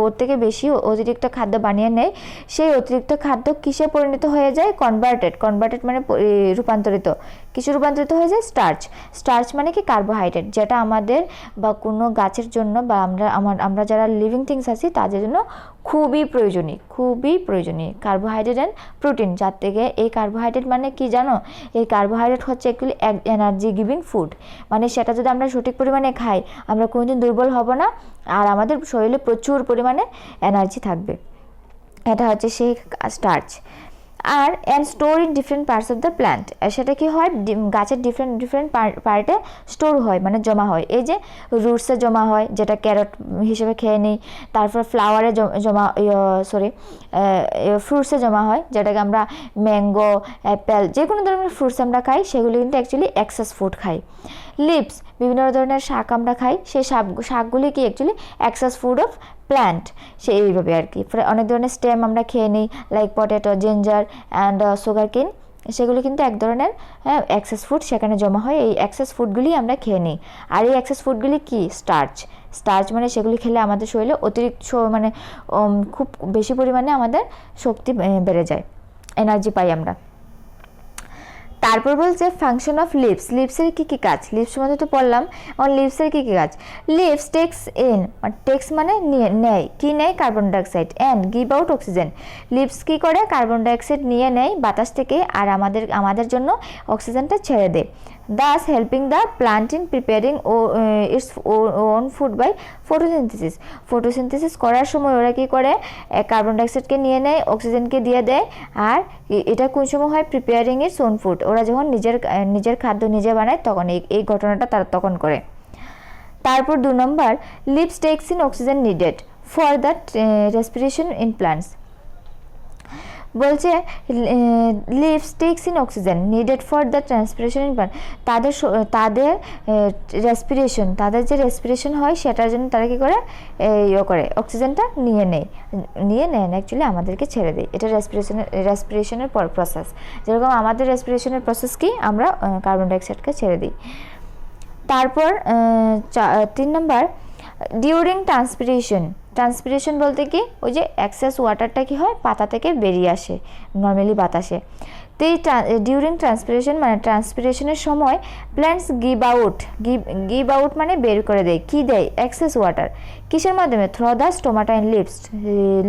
ওর থেকে বেশি অতিরিক্ত খাদ্য বানিয়ে নেয়, সেই অতিরিক্ত খাদ্য কিসে পরিণত হয়ে যায়? কনভার্টেড মানে রূপান্তরিত। কিছু রূপান্তরিত হয়ে যায়? স্টার্চ মানে কি? কার্বোহাইড্রেট, যেটা আমাদের বা কোনো গাছের জন্য বা আমরা যারা লিভিং থিংস আছি তাদের জন্য খুবই প্রয়োজনীয় কার্বোহাইড্রেট অ্যান্ড প্রোটিন। যার থেকে এই কার্বোহাইড্রেট মানে কি জানো? এই কার্বোহাইড্রেট হচ্ছে অ্যাকচুয়ালি এনার্জি গিভিং ফুড। মানে সেটা যদি আমরা সঠিক পরিমাণে খাই, আমরা কোনোদিন দুর্বল হব না, আর আমাদের শরীরে প্রচুর পরিমাণে এনার্জি থাকবে। এটা হচ্ছে সেই স্টার্চ। আর and store in different parts of the plant. সেটা কি হয়, গাছের ডিফারেন্ট পার্টে স্টোর হয়, মানে জমা হয়। এই যে রুটসে জমা হয়, যেটা ক্যারট হিসেবে খেয়ে নিই, তারপর ফ্লাওয়ারে জমা, ফ্রুটসে জমা হয়, যেটাকে আমরা ম্যাঙ্গো, অ্যাপেল, যে কোনো ধরনের ফ্রুটস আমরা খাই, সেগুলি কিন্তু অ্যাকচুয়ালি এক্সেস ফুড খাই। লিভস, বিভিন্ন ধরনের শাক আমরা খাই, সেই শাকগুলি কি actually excess food of plant, এইভাবে আর কি। অনেক ধরনের স্টেম আমরা খেয়ে নিই, like potato, ginger and sugarcane, সেগুলো কিন্তু এক ধরনের এক্সেস ফুড, সেখানে জমা হয়, এই এক্সেস ফুডগুলি আমরা খেয়ে নিই। আর এই এক্সেস ফুডগুলি কি, স্টার্চ মানে সেগুলি খেলে আমাদের শরীরে অতিরিক্ত মানে খুব বেশি পরিমাণে আমাদের শক্তি বেড়ে যায়, এনার্জি পাই আমরা। তারপর বলছে ফাংশন অফ লিভসের কী কী কাজ, লিভস মধ্যে তো পড়লাম, লিভসের কী কী কাজ। লিভস টেক্স মানে নেয়, কি নেয়, carbon dioxide, and give out oxygen. Leaves কী করে, কার্বন ডাইঅক্সাইড নিয়ে নেয় বাতাস থেকে, আর আমাদের জন্য অক্সিজেনটা ছেড়ে দেয়। thus helping the plant in preparing its own food by photosynthesis করার সময় ওরা কি করে, কার্বন ডাইঅক্সাইডকে নিয়ে নেয়, অক্সিজেনকে দিয়ে দেয়। আর এটা কোন সময় হয়, প্রিপেয়ারিং ইটস ওন ফুড, ওরা যখন নিজের খাদ্য নিজে বানায় তখন এই ঘটনাটা তারা তখন করে। তারপর 2 নম্বর, leaves takes in oxygen needed for the respiration in plants. বলছে leaves takes in oxygen needed for the transpiration in plant, তাদের রেসপিরেশন, তাদের যে রেসপিরেশন হয় সেটার জন্য তারা কী করে, করে অক্সিজেনটা নিয়ে নেয় অ্যাকচুয়ালি আমাদেরকে ছেড়ে দেয়। এটা রেসপিরেশনের প্রসেস, যেরকম আমাদের রেসপিরেশনের প্রসেস কি, আমরা কার্বন ডাইঅক্সাইডকে ছেড়ে দিই। তারপর 3 নম্বর, ডিউরিং ট্রান্সপিরেশন বলতে কি, ওই যে এক্সেস ওয়াটারটা কি হয়, পাতা থেকে বেরিয়ে আসে নর্মালি বাতাসে। তো এই ডিউরিং ট্রান্সপিরেশন মানে ট্রান্সপিরেশনের সময় প্ল্যান্টস গিভ আউট মানে বের করে দেয়, কি দেয়, এক্সেস ওয়াটার, কিসের মাধ্যমে, থ্রু দ্য স্টোমাটা অ্যান্ড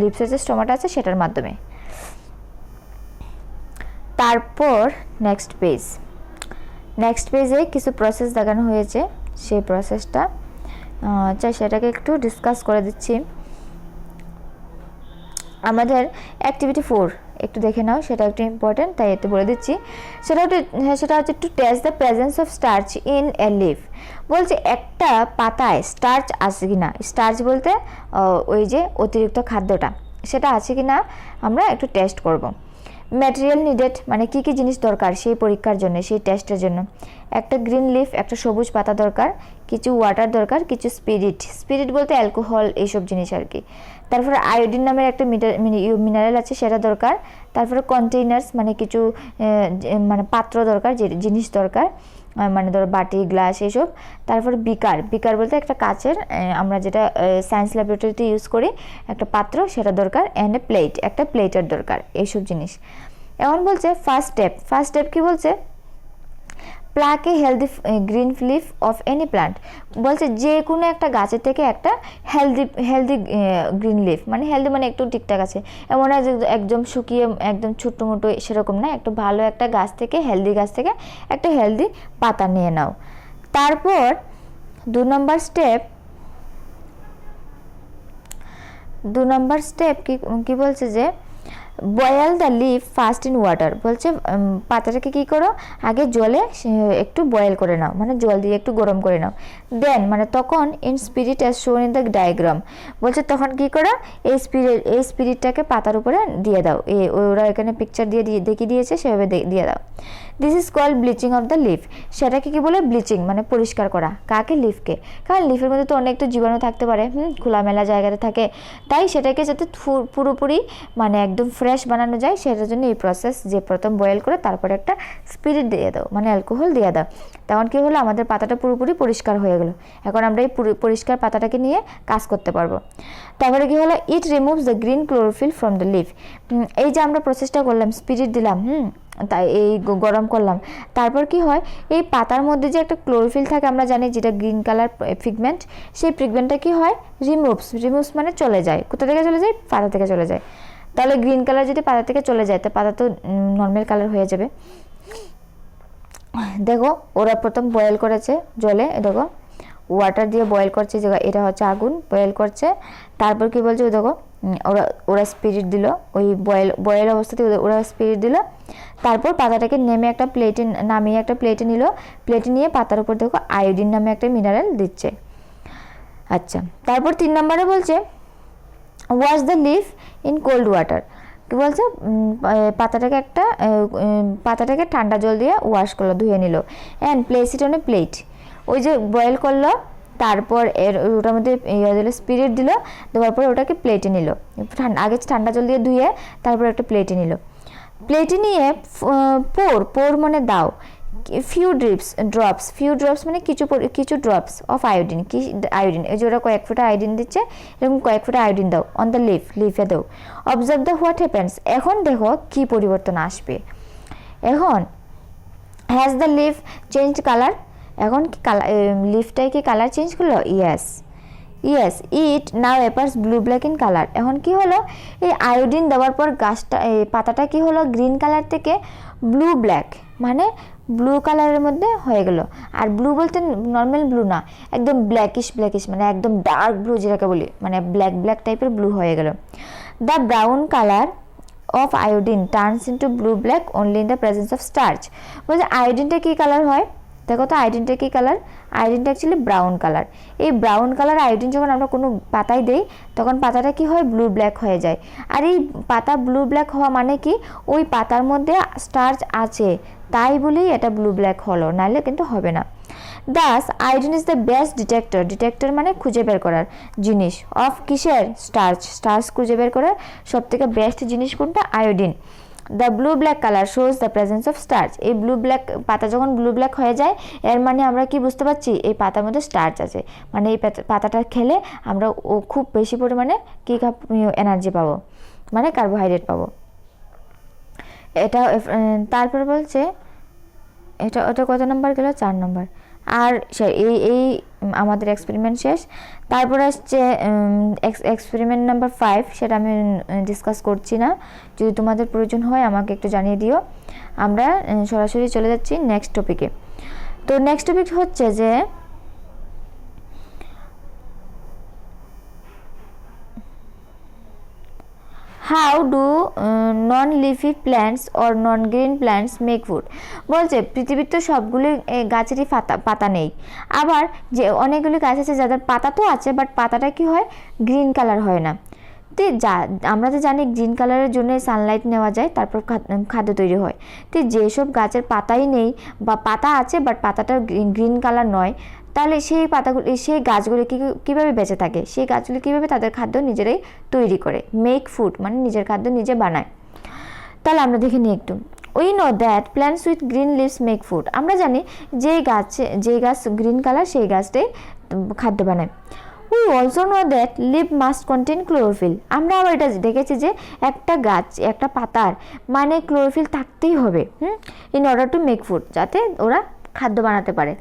লিভসের যে স্টোমাটা আছে সেটার মাধ্যমে। তারপর নেক্সট পেজে কিছু প্রসেস দেখানো হয়েছে, সেই প্রসেসটা সেটাকে একটু ডিসকাস করে দিচ্ছি। আমাদের অ্যাক্টিভিটি 4 একটু দেখে নাও, সেটা একটু ইম্পর্টেন্ট, তাই একটু বলে দিচ্ছি। সেটা হচ্ছে to test the presence of starch in a leaf. বলছে একটা পাতায় স্টার্চ আছে কি না, স্টার্চ বলতে ওই যে অতিরিক্ত খাদ্যটা, সেটা আছে কি না আমরা একটু টেস্ট করব। ম্যাটেরিয়াল নিডেড মানে কী কী জিনিস দরকার সেই পরীক্ষার জন্য, সেই টেস্টের জন্য। একটা গ্রিন লিফ, একটা সবুজ পাতা দরকার, কিছু ওয়াটার দরকার, কিছু স্পিরিট বলতে অ্যালকোহল, এইসব জিনিস আর কি। তারপরে আয়োডিন নামের একটা মিনারেল আছে, সেটা দরকার। তারপরে কন্টেইনার্স মানে কিছু মানে পাত্র দরকার, যে জিনিস দরকার, মানে ধরো বাটি, গ্লাস, এইসব। তারপরে বিকার বলতে একটা কাচের, আমরা যেটা সায়েন্স ল্যাবরেটরিতে ইউজ করি, একটা পাত্র, সেটা দরকার। অ্যান্ড এ প্লেট, একটা প্লেটের দরকার, এইসব জিনিস। এখন বলছে ফার্স্ট স্টেপ কি বলছে, pluck a healthy green leaf of any plant. বলছে যে কোনো একটা গাছের থেকে একটা হেলদি গ্রিন লিফ, মানে হেলদি মানে একটু ঠিকঠাক আছে, এমন একদম শুকিয়ে একদম ছোট্ট মোটো সেরকম না, একটু ভালো একটা গাছ থেকে, হেলদি গাছ থেকে একটা হেলদি পাতা নিয়ে নাও। তারপর 2 নম্বর স্টেপ কি বলছে যে boil the leaf first in water. বলছে পাতাটাকে কী করো, আগে জলে একটু বয়েল করে নাও, মানে জল দিয়ে একটু গরম করে নাও। দেন মানে তখন ইন স্পিরিট অ্যাজ শোন ইন দ্য ডায়াগ্রাম। বলছে তখন কী করো, এই স্পিরিটটাকে পাতার উপরে দিয়ে দাও, ওরা এখানে পিকচার দিয়ে দেখিয়ে দিয়েছে, সেভাবে দিয়ে দাও। This is called bleaching of the leaf. সেটাকে কি বলে, ব্লিচিং মানে পরিষ্কার করা, কাকে, লিফকে। কারণ লিফের মধ্যে তো অনেক তো জীবাণু থাকতে পারে, খোলামেলা জায়গাতে থাকে, তাই সেটাকে যাতে পুরোপুরি মানে একদম ফ্রেশ বানানো যায়, সেটার জন্য এই প্রসেস, যে প্রথম বয়েল করে তারপরে একটা স্পিরিট দিয়ে দাও, মানে অ্যালকোহল দিয়ে দাও। তখন কী হলো, আমাদের পাতাটা পুরোপুরি পরিষ্কার হয়ে গেলো। এখন আমরা এই পরিষ্কার পাতাটাকে নিয়ে কাজ করতে পারবো। তারপরে কি হলো, it removes the green chlorophyll from the leaf. এই যে আমরা প্রসেসটা করলাম, স্পিরিট দিলাম, তাই এই গরম করলাম, তারপর কি হয়, এই পাতার মধ্যে যে একটা ক্লোরোফিল থাকে আমরা জানি, যেটা গ্রিন কালার পিগমেন্ট, সেই পিগমেন্টটা কি হয়, রিমুভস মানে চলে যায়। কোথা থেকে চলে যায়, পাতা থেকে চলে যায়। তাহলে গ্রিন কালার যদি পাতা থেকে চলে যায়, তো পাতা তো নর্মাল কালার হয়ে যাবে। দেখো ওরা প্রথম বয়েল করেছে জলে, দেখো ওয়াটার দিয়ে বয়েল করছে, এটা হচ্ছে আগুন, বয়েল করছে। তারপর কি বলছে, দেখো ওরা ওরা স্পিরিট দিল, ওই বয়েল অবস্থাতে ওরা স্পিরিট দিল। তারপর পাতাটাকে নামিয়ে একটা প্লেটে নিল, প্লেটে নিয়ে পাতার উপর দেখো আয়োডিন নামে একটা মিনারেল দিচ্ছে। আচ্ছা, তারপর 3 নম্বরে বলছে wash the leaf in cold water. কি বলছে, পাতাটাকে ঠান্ডা জল দিয়ে ওয়াশ করলো, ধুয়ে নিল। And place it on a plate. ওই যে বয়েল করলো, তারপর ওটার মধ্যে স্পিরিট দিল, দেওয়ার পর ওটাকে প্লেটে নিল, আগে ঠান্ডা জল দিয়ে ধুয়ে তারপর একটা প্লেটে নিল। প্লেটে নিয়ে পোর মানে দাও, ফিউ ড্রপস মানে কিছু ড্রপস অফ আয়োডিন। কি আয়োডিন, এই যে ওরা কয়েক ফোঁটা আয়োডিন দিচ্ছে, এরকম কয়েক ফোঁটা আয়োডিন দাও অন দ্য লিফে দাও। Observe the what happens. এখন দেখো কি পরিবর্তন আসবে। এখন has the leaf change colour. এখন কি লিফটাই কি কালার চেঞ্জ করলো? Yes it now appears blue black in colour. এখন কি হলো, এই আয়োডিন দেওয়ার পর পাতাটা কি হলো, গ্রিন কালার থেকে ব্লু ব্ল্যাক মানে ব্লু কালারের মধ্যে হয়ে গেল। আর ব্লু বলতে নর্মাল ব্লু না, একদম ব্ল্যাকিশ মানে একদম ডার্ক ব্লু যেটাকে বলি, মানে ব্ল্যাক টাইপের ব্লু হয়ে গেল। The brown colour of iodine turns into blue black only in the presence of starch. বলছে আয়োডিনটা কী কালার হয়, দেখো তো আয়োডিনটা কী কালার, আয়োডিনটা অ্যাকচুয়ালি ব্রাউন কালার। এই ব্রাউন কালার আয়োডিন যখন আমরা কোনো পাতায় দেই তখন পাতাটা কি হয়, ব্লু ব্ল্যাক হয়ে যায়। আর এই পাতা ব্লু ব্ল্যাক হওয়া মানে কি, ওই পাতার মধ্যে স্টার্চ আছে তাই বলেই এটা ব্লু ব্ল্যাক হলো, নাহলে কিন্তু হবে না। Das iodine is the best detector মানে খুঁজে বের করার জিনিস অফ কিসের, স্টার্চ খুঁজে বের করার সব থেকে বেস্ট জিনিস কোনটা, iodine. The blue black colour shows the presence of starch. এই ব্লু ব্ল্যাক পাতা যখন ব্লু ব্ল্যাক হয়ে যায় এর মানে আমরা কি বুঝতে পারছি, এই পাতার মধ্যে স্টার্চ আছে, মানে এই পাতাটা খেলে আমরা খুব বেশি পরিমাণে কি এনার্জি পাবো, মানে কার্বোহাইড্রেট পাবো। এটা তারপর বলছে ওটা কত নম্বর গেল, 4 নম্বর। আর এই আমাদের এক্সপেরিমেন্ট শেষ। তারপর আসছে এক্সপেরিমেন্ট নাম্বার 5, সেটা আমি ডিসকাস করছি না, যদি তোমাদের প্রয়োজন হয় আমাকে একটু জানিয়ে দিও। আমরা সরাসরি চলে যাচ্ছি নেক্সট টপিকে। তো নেক্সট টপিক হচ্ছে যে how do non leafy plants or non green plants make food. বলছে পৃথিবীর তো সবগুলি গাছেরই পাতা নেই, আবার যে অনেকগুলি গাছ আছে যাদের পাতা তো আছে বাট পাতাটা কি হয়, গ্রিন কালার হয় না। তো আমরা তো জানি গ্রিন কালারের জন্য সানলাইট নেওয়া যায়, তারপর খাদ্য তৈরি হয়। তো যেসব গাছের পাতাই নেই বা পাতা আছে বাট পাতাটা গ্রিন কালার নয়, তাহলে সেই গাছগুলি কীভাবে বেঁচে থাকে, সেই গাছগুলি কীভাবে তাদের খাদ্য নিজেরাই তৈরি করে, মেক ফুড মানে নিজের খাদ্য নিজে বানায়। তাহলে আমরা দেখে নিই একটু। We know that plants with green leaves make food. আমরা জানি যে গাছ গ্রিন কালার সেই গাছটাই খাদ্য বানায়। We also know that leave must contain chlorophyll. আমরা আবার এটা দেখেছি যে একটা পাতার মানে ক্লোরোফিল থাকতেই হবে in order to make food, যাতে ওরা খাদ্য বানাতে পারে।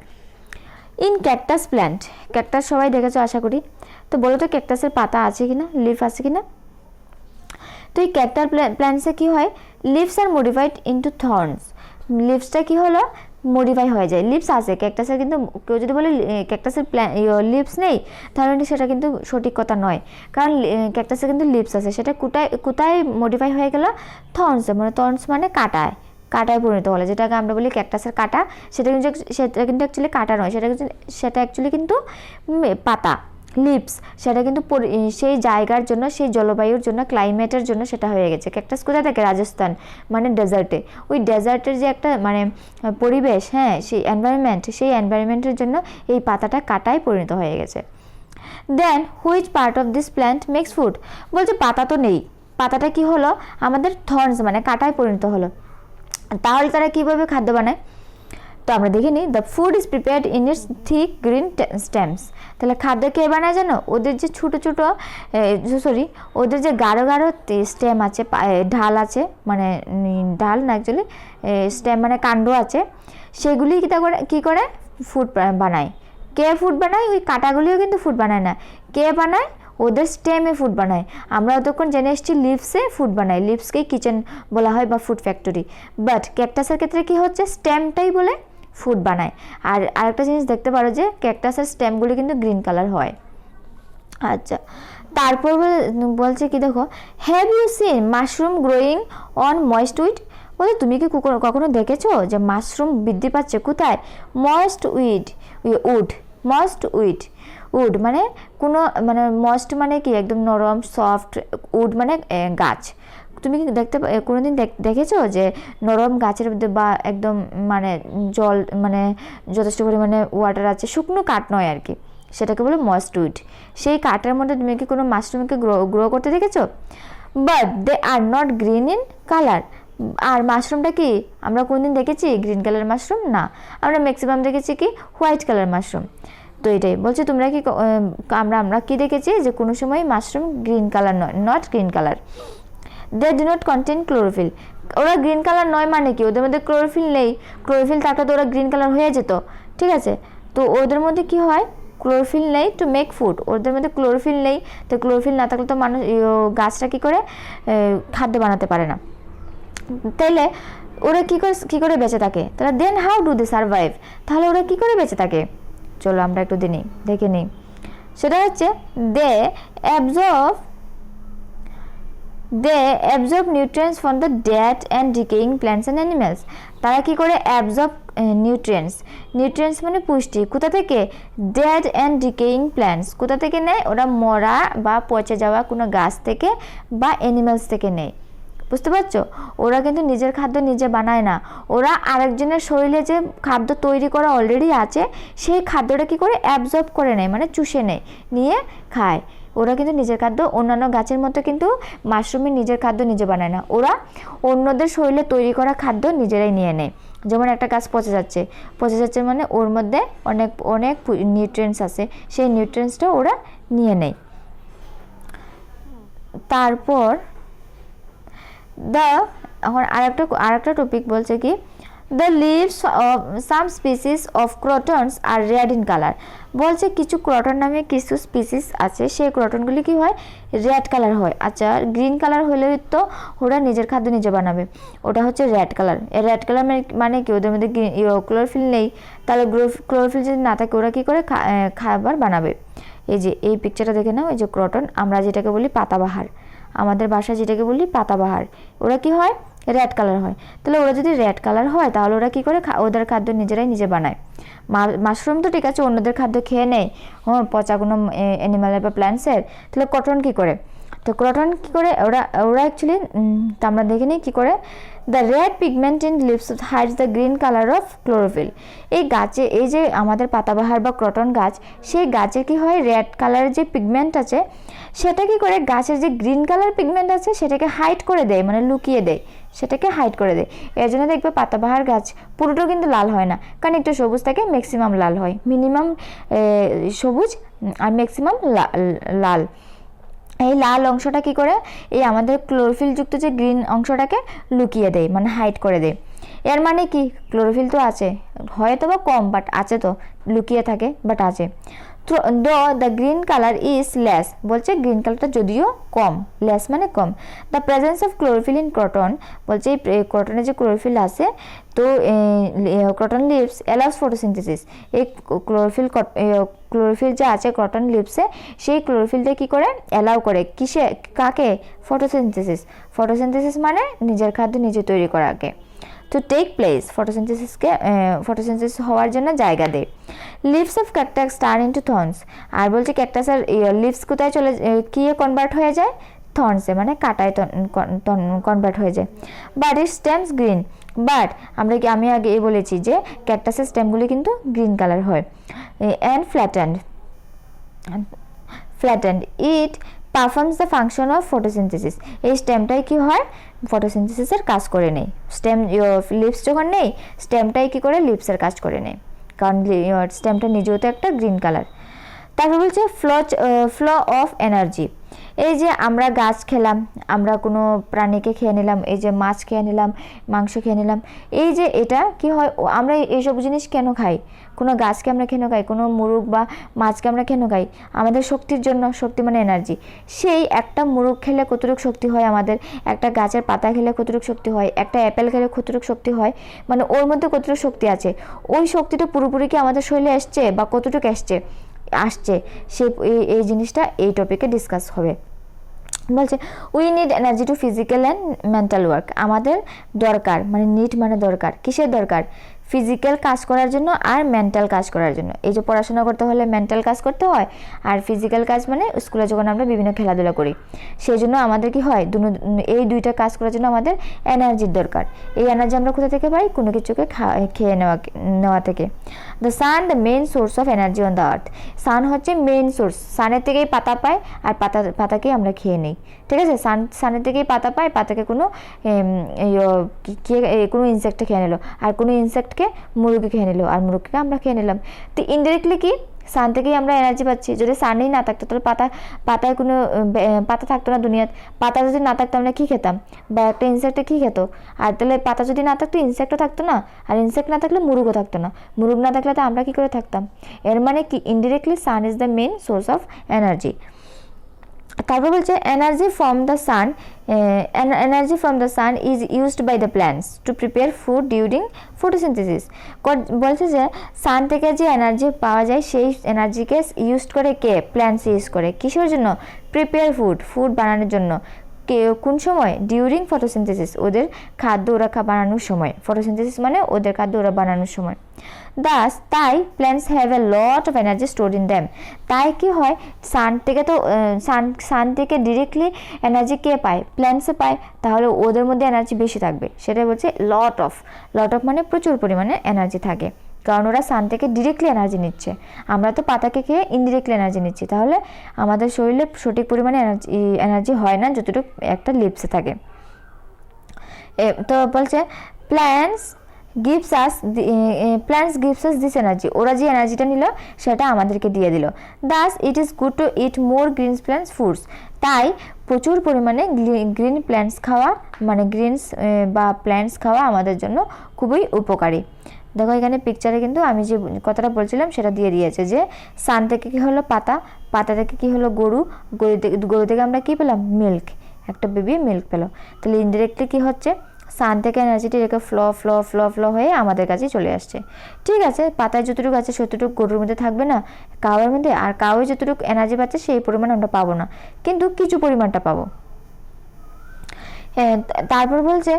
ইন ক্যাকটাস প্ল্যান্ট, ক্যাকটাস সবাই দেখেছো আশা করি, তো বলো তো ক্যাকটাসের পাতা আছে কিনা, লিফ আছে কিনা। তো এই ক্যাকটাস প্ল্যান্টসে কি হয়, লিভস আর মডিফাইড ইনটু থর্নস। লিভসটা কি হলো, মডিফাই হয়ে যায়। লিভস আছে ক্যাকটাসের, কিন্তু কেউ যদি বলে ক্যাকটাসের লিভস নেই তাহলে সেটা কিন্তু সঠিক কথা নয়, কারণ ক্যাকটাসের কিন্তু লিভস আছে। সেটা কোথায় মডিফাই হয়ে গেল, থর্নসে, মানে থর্নস মানে কাটায় পরিণত হলো, যেটাকে আমরা বলি ক্যাকটাসের কাটা। সেটা কিন্তু অ্যাকচুয়ালি কাটা নয়, সেটা অ্যাকচুয়ালি কিন্তু পাতা, লিভস। সেটা কিন্তু সেই জায়গার জন্য, সেই জলবায়ুর জন্য, ক্লাইমেটের জন্য সেটা হয়ে গেছে। ক্যাকটাস কোথায় থাকে, রাজস্থান মানে ডেজার্টে। ওই ডেজার্টের যে একটা মানে পরিবেশ, হ্যাঁ, সেই এনভায়রনমেন্টের জন্য এই পাতাটা কাটায় পরিণত হয়ে গেছে। Then which part of this plant makes food. বলছে পাতা তো নেই, পাতাটা কি হলো, আমাদের থর্নস মানে কাটায় পরিণত হলো, তাহলে তারা কীভাবে খাদ্য বানায়। তো আমরা দেখে নিই, the food is prepared in it's thick green stems. তাহলে খাদ্য কে বানায় জানো, ওদের যে ওদের যে গাঢ় স্টেম আছে, ঢাল আছে, মানে ঢাল না অ্যাকচুয়ালি স্টেম মানে কাণ্ড আছে, সেগুলি কী করে ফুড বানায়। কে ফুড বানায়, ওই কাঁটাগুলিও কিন্তু ফুড বানায় না, কে বানায়, ওদের স্টেমে ফুড বানায়। আমরা তখন জেনে এসেছি লিভসে ফুড বানায়, লিভসকেই কিচেন বলা হয় বা ফুড ফ্যাক্টরি। বাট ক্যাকটাসের ক্ষেত্রে কি হচ্ছে, স্টেমটাই বলে ফুড বানায়। আর আরেকটা জিনিস দেখতে পারো যে ক্যাকটাসের স্টেমগুলি কিন্তু গ্রিন কালার হয়। আচ্ছা, তারপর বলছে কি দেখো, have you seen mushroom growing on moist weed? বলে তুমি কি কখনো দেখেছো যে মাশরুম বৃদ্ধি পাচ্ছে কোথায়? Moist would. ময়েস্ট উড মানে কোনো মানে ময়েস্ট মানে কি একদম নরম সফট, উড মানে গাছ। তুমি কি কোনোদিন দেখেছো যে নরম গাছের মধ্যে বা একদম মানে জল মানে যথেষ্ট পরিমাণে ওয়াটার আছে, শুকনো কাঠ নয় আর কি, সেটাকে বলে ময়েস্ট উড। সেই কাঠের মধ্যে তুমি কি কোনো মাশরুমকে গ্রো করতে দেখেছো? But they are not green in colour. আর মাশরুমটা কি আমরা কোনোদিন দেখেছি গ্রিন কালার মাশরুম? না, আমরা ম্যাক্সিমাম দেখেছি কি হোয়াইট কালার মাশরুম। তো এটাই বলছে তোমরা কি আমরা কি দেখেছি যে কোনো সময় মাশরুম গ্রিন কালার নয়, not green colour. They do not contain chlorophyll. ওরা গ্রিন কালার নয় মানে কি ওদের মধ্যে ক্লোরোফিল নেই। ক্লোরোফিল থাকলে তো ওরা গ্রিন কালার হয়ে যেত, ঠিক আছে? তো ওদের মধ্যে কি হয়, ক্লোরোফিল নেই টু মেক ফুড। ওদের মধ্যে ক্লোরোফিল নেই, তো ক্লোরোফিল না থাকলে তো মানুষ গাছটা কি করে খাদ্য বানাতে পারে না। তাইলে ওরা কি করে বেঁচে থাকে? তাহলে then how do they survive? তাহলে ওরা কি করে বেঁচে থাকে? চলো আমরা একটু দেখে নিই। সেটা হচ্ছে they absorb nutrients from the dead and decaying plants and animals. তারা কি করে অ্যাবজর্ব নিউট্রিয়েন্টস মানে পুষ্টি কোথা থেকে? Dead and decaying plants. কোথা থেকে নেয়? ওরা মরা বা পচে যাওয়া কোনো গাছ থেকে বা অ্যানিমেলস থেকে নেয়। বুঝতে পারছো? ওরা কিন্তু নিজের খাদ্য নিজে বানায় না, ওরা আরেকজনের শরীরে যে খাদ্য তৈরি করা অলরেডি আছে সেই খাদ্যটা কি করে অ্যাবজর্ব করে নেয়, মানে চুষে নেয়, নিয়ে খায়। ওরা কিন্তু নিজের খাদ্য অন্যান্য গাছের মতো কিন্তু মাশরুমের নিজের খাদ্য নিজে বানায় না, ওরা অন্যদের শরীরে তৈরি করা খাদ্য নিজেরাই নিয়ে নেয়। যেমন একটা গাছ পচে যাচ্ছে মানে ওর মধ্যে অনেক নিউট্রিয়েন্টস আছে, সেই নিউট্রিয়েন্টসটা ওরা নিয়ে নেয়। তারপর এখন আরেকটা টপিক বলছে কি, the leaves of some species of crotons are red in colour. বলছে কিছু ক্রটন নামে কিছু স্পিসিস আছে, সেই ক্রটনগুলি কি হয়, রেড কালার হয়। আচ্ছা, গ্রিন কালার হলে তো ওরা নিজের খাদ্য নিজে বানাবে, ওটা হচ্ছে রেড কালার। রেড কালার মানে কি ওদের মধ্যে ক্লোরোফিল নেই, তাহলে ক্লোরোফিল যদি না থাকে ওরা কি করে খাবার বানাবে? এই পিকচারটা দেখে নাও, এই যে ক্রটন, আমরা যেটাকে বলি পাতাবাহার, আমাদের বাসায় যেটাকে বলি পাতাবাহার, ওরা কি হয়, রেড কালার হয়। তাহলে ওরা যদি রেড কালার হয় তাহলে ওরা কি করে ওদের খাদ্য নিজে বানায়। মাশরুম তো ঠিক আছে অন্যদের খাদ্য খেয়ে নেয়, পচা কোনো অ্যানিমালের বা প্ল্যান্টসের, তাহলে ক্রটন কি করে? তো ক্রটন কি করে ওরা অ্যাকচুয়ালি আমরা দেখে নিই কী করে। The red pigment in leaves hides the green colour of chlorophyll. এই গাছে, এই যে আমাদের পাতাবাহার বা ক্রটন গাছ, সেই গাছে কি হয়, রেড কালারের যে পিগমেন্ট আছে সেটা কি করে গাছের যে গ্রিন কালার পিগমেন্ট আছে সেটাকে হাইড করে দেয়, মানে লুকিয়ে দেয়, সেটাকে হাইড করে দেয়। এর জন্য দেখবে পাতাবাহার গাছ পুরোটাও কিন্তু লাল হয় না, কারণ একটু সবুজ থাকে, ম্যাক্সিমাম লাল হয়, মিনিমাম সবুজ আর ম্যাক্সিমাম লাল। এই লাল অংশটা কি করে, এই আমাদের ক্লোরোফিল যুক্ত যে গ্রিন অংশটাকে লুকিয়ে দেয়, মানে হাইড করে দেয়। এর মানে কি, ক্লোরোফিল তো আছে, হয়তো বা কম, বাট আছে, তো লুকিয়ে থাকে বাট আছে। তো the green colour is less, বলছে গ্রিন কালারটা যদিও কম, লেস মানে কম। The presence of chlorophyll in croton, বলছে এই ক্রটনে যে ক্লোরোফিল আছে, তো ক্রটন লিভস অ্যালাউস ফটোসিনথেসিস। এই ক্লোরোফিল যে আছে ক্রটন লিভসে, সেই ক্লোরোফিলটা কি করে, অ্যালাউ করে কাকে, ফটোসিনথেসিস মানে নিজের খাদ্য নিজে তৈরি করাকে, টু টেক প্লেস, ফটোসিনথেসিস হওয়ার জন্য জায়গা দেয়। Leaves of cactus turn into thorns. আর বলছে ক্যাকটাসের লিভস কোথায় কি কনভার্ট হয়ে যায়, থর্নসে, মানে কাঁটায় কনভার্ট হয়ে যায়। But it stems green, but আমি আগে বলেছি যে ক্যাকটাসের স্টেমগুলি কিন্তু গ্রিন কালার হয়। And flattened it performs the function of photosynthesis. এই স্টেমটাই কি হয়, ফটোসিনথেসিসের কাজ করে নেই। লিভস যখন নেই, স্টেমটাই কি করে, লিভসের কাজ করে নেই, কারণ স্টেমটা নিজেও তো একটা গ্রিন কালার। তারপর বলছে ফ্লো অফ এনার্জি। এই যে আমরা গাছ খেলাম, আমরা কোনো প্রাণীকে খেয়ে নিলাম, এই যে মাছ খেয়ে নিলাম, মাংস খেয়ে নিলাম, এই যে এটা কি হয়, আমরা এইসব জিনিস কেন খাই, কোনো গাছকে আমরা কেন খাই, কোনো মুরগ বা মাছকে আমরা কেন খাই, আমাদের শক্তির জন্য। শক্তি মানে এনার্জি। সেই একটা মুরগ খেলে কতটুকু শক্তি হয় আমাদের, একটা গাছের পাতা খেলে কতটুকু শক্তি হয়, একটা অ্যাপেল খেলে কতটুকু শক্তি হয়, মানে ওর মধ্যে কতটুকু শক্তি আছে, ওই শক্তিটা পুরোপুরি কি আমাদের শরীরে আসছে বা কতটুকু আসছে, আসছে সে এই জিনিসটা এই টপিকে ডিসকাস হবে। বলছে we need energy to physical and mental work, আমাদের দরকার মানে নিড মানে দরকার, কিসের দরকার? ফিজিক্যাল কাজ করার জন্য আর মেন্টাল কাজ করার জন্য। এই যে পড়াশোনা করতে হলে মেন্টাল কাজ করতে হয়, আর ফিজিক্যাল কাজ মানে স্কুলে যখন আমরা বিভিন্ন খেলাধুলা করি সেই জন্য আমাদের কি হয়, এই দুইটা কাজ করার জন্য আমাদের এনার্জির দরকার। এই এনার্জি আমরা কোথা থেকে পাই? কোনো কিছুকে খেয়ে নেওয়া থেকে। The sun the main source of energy on the earth, sun হচ্ছে মেইন সোর্স, সানের থেকেই পাতা পায় আর পাতাকেই আমরা খেয়ে নিই, ঠিক আছে? সানের থেকেই পাতা পায়, পাতাকে কোনো কোনো ইনসেক্টে খেয়ে নিল, আর কোনো ইনসেক্টকে মুরগি খেয়ে নিল, আর মুরগিকে আমরা খেয়ে নিলাম। তো ইনডাইরেক্টলি কি সান থেকেই আমরা এনার্জি পাচ্ছি। যদি সানই না থাকতো তাহলে পাতায় কোনো পাতা থাকতো না দুনিয়াতে। পাতা যদি না থাকতো আমরা কী খেতাম, বা একটা ইনসেক্টে কী খেত? আর তাহলে পাতা যদি না থাকতো ইনসেক্টও থাকতো না, আর ইনসেক্ট না থাকলে মুরগও থাকতো না, মুরগ না থাকলে তো আমরা কী করে থাকতাম? এর মানে কি indirectly sun is the main source of energy. তারপর বলছে energy from the sun is used by the plants to prepare food during photosynthesis. বলছে যে সান থেকে যে এনার্জি পাওয়া যায় সেই এনার্জিকে ইউজ করে কে? প্ল্যান্টস ইউজ করে কিসের জন্য? প্রিপেয়ার ফুড বানানোর জন্য। কোন সময়? ডিউরিং ফটোসিনথেসিস, ওদের খাদ্য ওরা বানানোর সময়। ফটোসিনথেসিস মানে ওদের খাদ্য ওরা বানানোর সময়। তাই plants have a lot of energy stored in them. তাই কি হয়, সান থেকে তো সান থেকে ডিরেক্টলি এনার্জি কে পায়? প্ল্যান্টসে পায়, তাহলে ওদের মধ্যে এনার্জি বেশি থাকবে। সেটাই বলছে লট অফ মানে প্রচুর পরিমাণে এনার্জি থাকে, কারণ ওরা সান থেকে ডিরেক্টলি এনার্জি নিচ্ছে। আমরা তো পাতাকে খেয়ে ইনডিরেক্টলি এনার্জি নিচ্ছি, তাহলে আমাদের শরীরে সঠিক পরিমাণে এনার্জি হয় না যতটুকু একটা লিপসে থাকে। তো বলছে plants gives us this energy, ওরা যে এনার্জিটা নিল সেটা আমাদেরকে দিয়ে দিল। Thus it is good to eat more green plants foods, তাই প্রচুর পরিমাণে গ্রিন প্ল্যান্টস খাওয়া মানে গ্রিনস বা প্ল্যান্টস খাওয়া আমাদের জন্য খুবই উপকারী। দেখো এখানে পিকচারে কিন্তু আমি যে কথাটা বলছিলাম সেটা দিয়ে দিয়েছে, যে সান থেকে কি হলো পাতা থেকে কি হলো গরু থেকে আমরা কি পেলাম? মিল্ক, একটা বেবি মিল্ক পেলো। তাহলে ইনডিরেক্টলি কি হচ্ছে, সান থেকে এনার্জিটি রেখে ফ্লো হয়ে আমাদের কাছে চলে আসছে। ঠিক আছে, পাতায় যতটুকু আছে ততটুকু গরুর মধ্যে থাকবে না, কাউয়ের মধ্যে, আর কাউয়ে যতটুকু এনার্জি পাচ্ছে সেই পরিমাণ আমরা পাবো না, কিন্তু কিছু পরিমাণটা পাবো। তারপর বলছে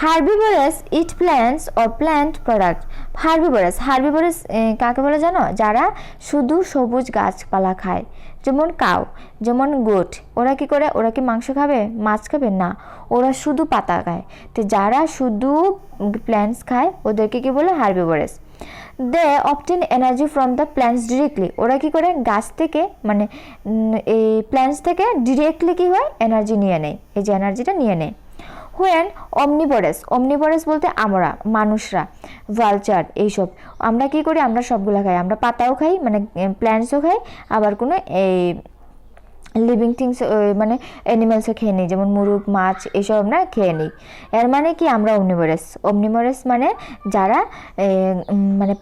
herbivorous it plants or plant product. Herbivorous কাকে বলে জানো? যারা শুধু সবুজ গাছপালা খায়, যেমন কাউ, যেমন গোট। ওরা কি করে? ওরা কি মাংস খাবে, মাছ খাবে? না, ওরা শুধু পাতা খায়। তো যারা শুধু প্ল্যান্টস খায় ওদেরকে কি বলে? Herbivorous. They obtain energy from the plants directly. ওরা কি করে? গাছ থেকে মানে এই প্ল্যান্টস থেকে ডিরেক্টলি কি হয়? এনার্জি নিয়ে নেয়, এই যে এনার্জিটা নিয়ে নেয়। হোয়েন অমনিভোরাস বলতে আমরা মানুষরা, ভালচার, এইসব আমরা কি করি? আমরা সবগুলা খাই, আমরা পাতাও খাই মানে প্ল্যান্টসও খাই, আবার কোনো এই লিভিং থিংস মানে অ্যানিমালসও খেয়ে নিই, যেমন মুরগ, মাছ, এইসব আমরা খেয়ে নিই। এর মানে কি আমরা অমনিভোরাস মানে যারা মানে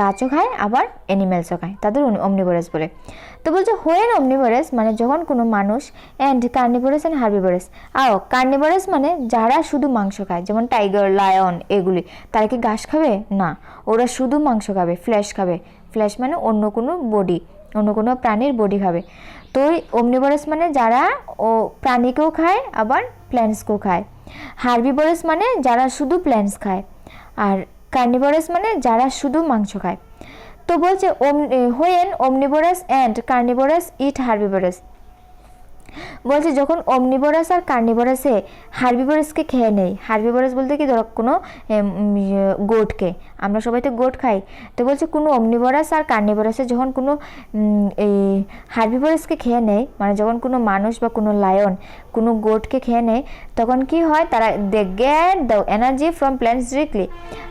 গাছও খায় আবার অ্যানিমালসও খায়, তাদের অমনিভোরাস বলে। তো বলছে হোয়েন অমনিভোরাস মানে যখন কোনো মানুষ, and carnivorous and herbivorous. Carnivorous মানে যারা শুধু মাংস খায়, যেমন টাইগার, লায়ন, এগুলি। তারা কি ঘাস খাবে? না, ওরা শুধু মাংস খাবে, ফ্লেশ খাবে। ফ্লেশ মানে অন্য কোনো প্রাণীর বডি খাবে। তো অমনিভোরাস মানে যারা প্রাণীকেও খায় আবার প্ল্যান্টসকেও খায়। হার্বিভোরাস মানে যারা শুধু প্ল্যান্টস খায়, আর কার্নিভোরাস মানে যারা শুধু মাংস খায়। তো বলছে when omnivorous and carnivorous it herbivorous, বলছে যখন অমনিভোরাস আর কার্নিভোরাসে হার্বিভোরাসকে খেয়ে নেই। হার্বিভোরাস বলতে কি, ধরো কোনো গোটকে, আমরা সবাই তো গোট খাই। তো বলছে কোনো অমনিভোরাস আর কার্নিভোরাসে যখন কোনো এই হার্বিভোরাসকে খেয়ে নেয়, মানে যখন কোনো মানুষ বা কোনো লায়ন কোনো গোটকে খেয়ে নেয়, তখন কি হয়? তারা they get the energy from plants directly.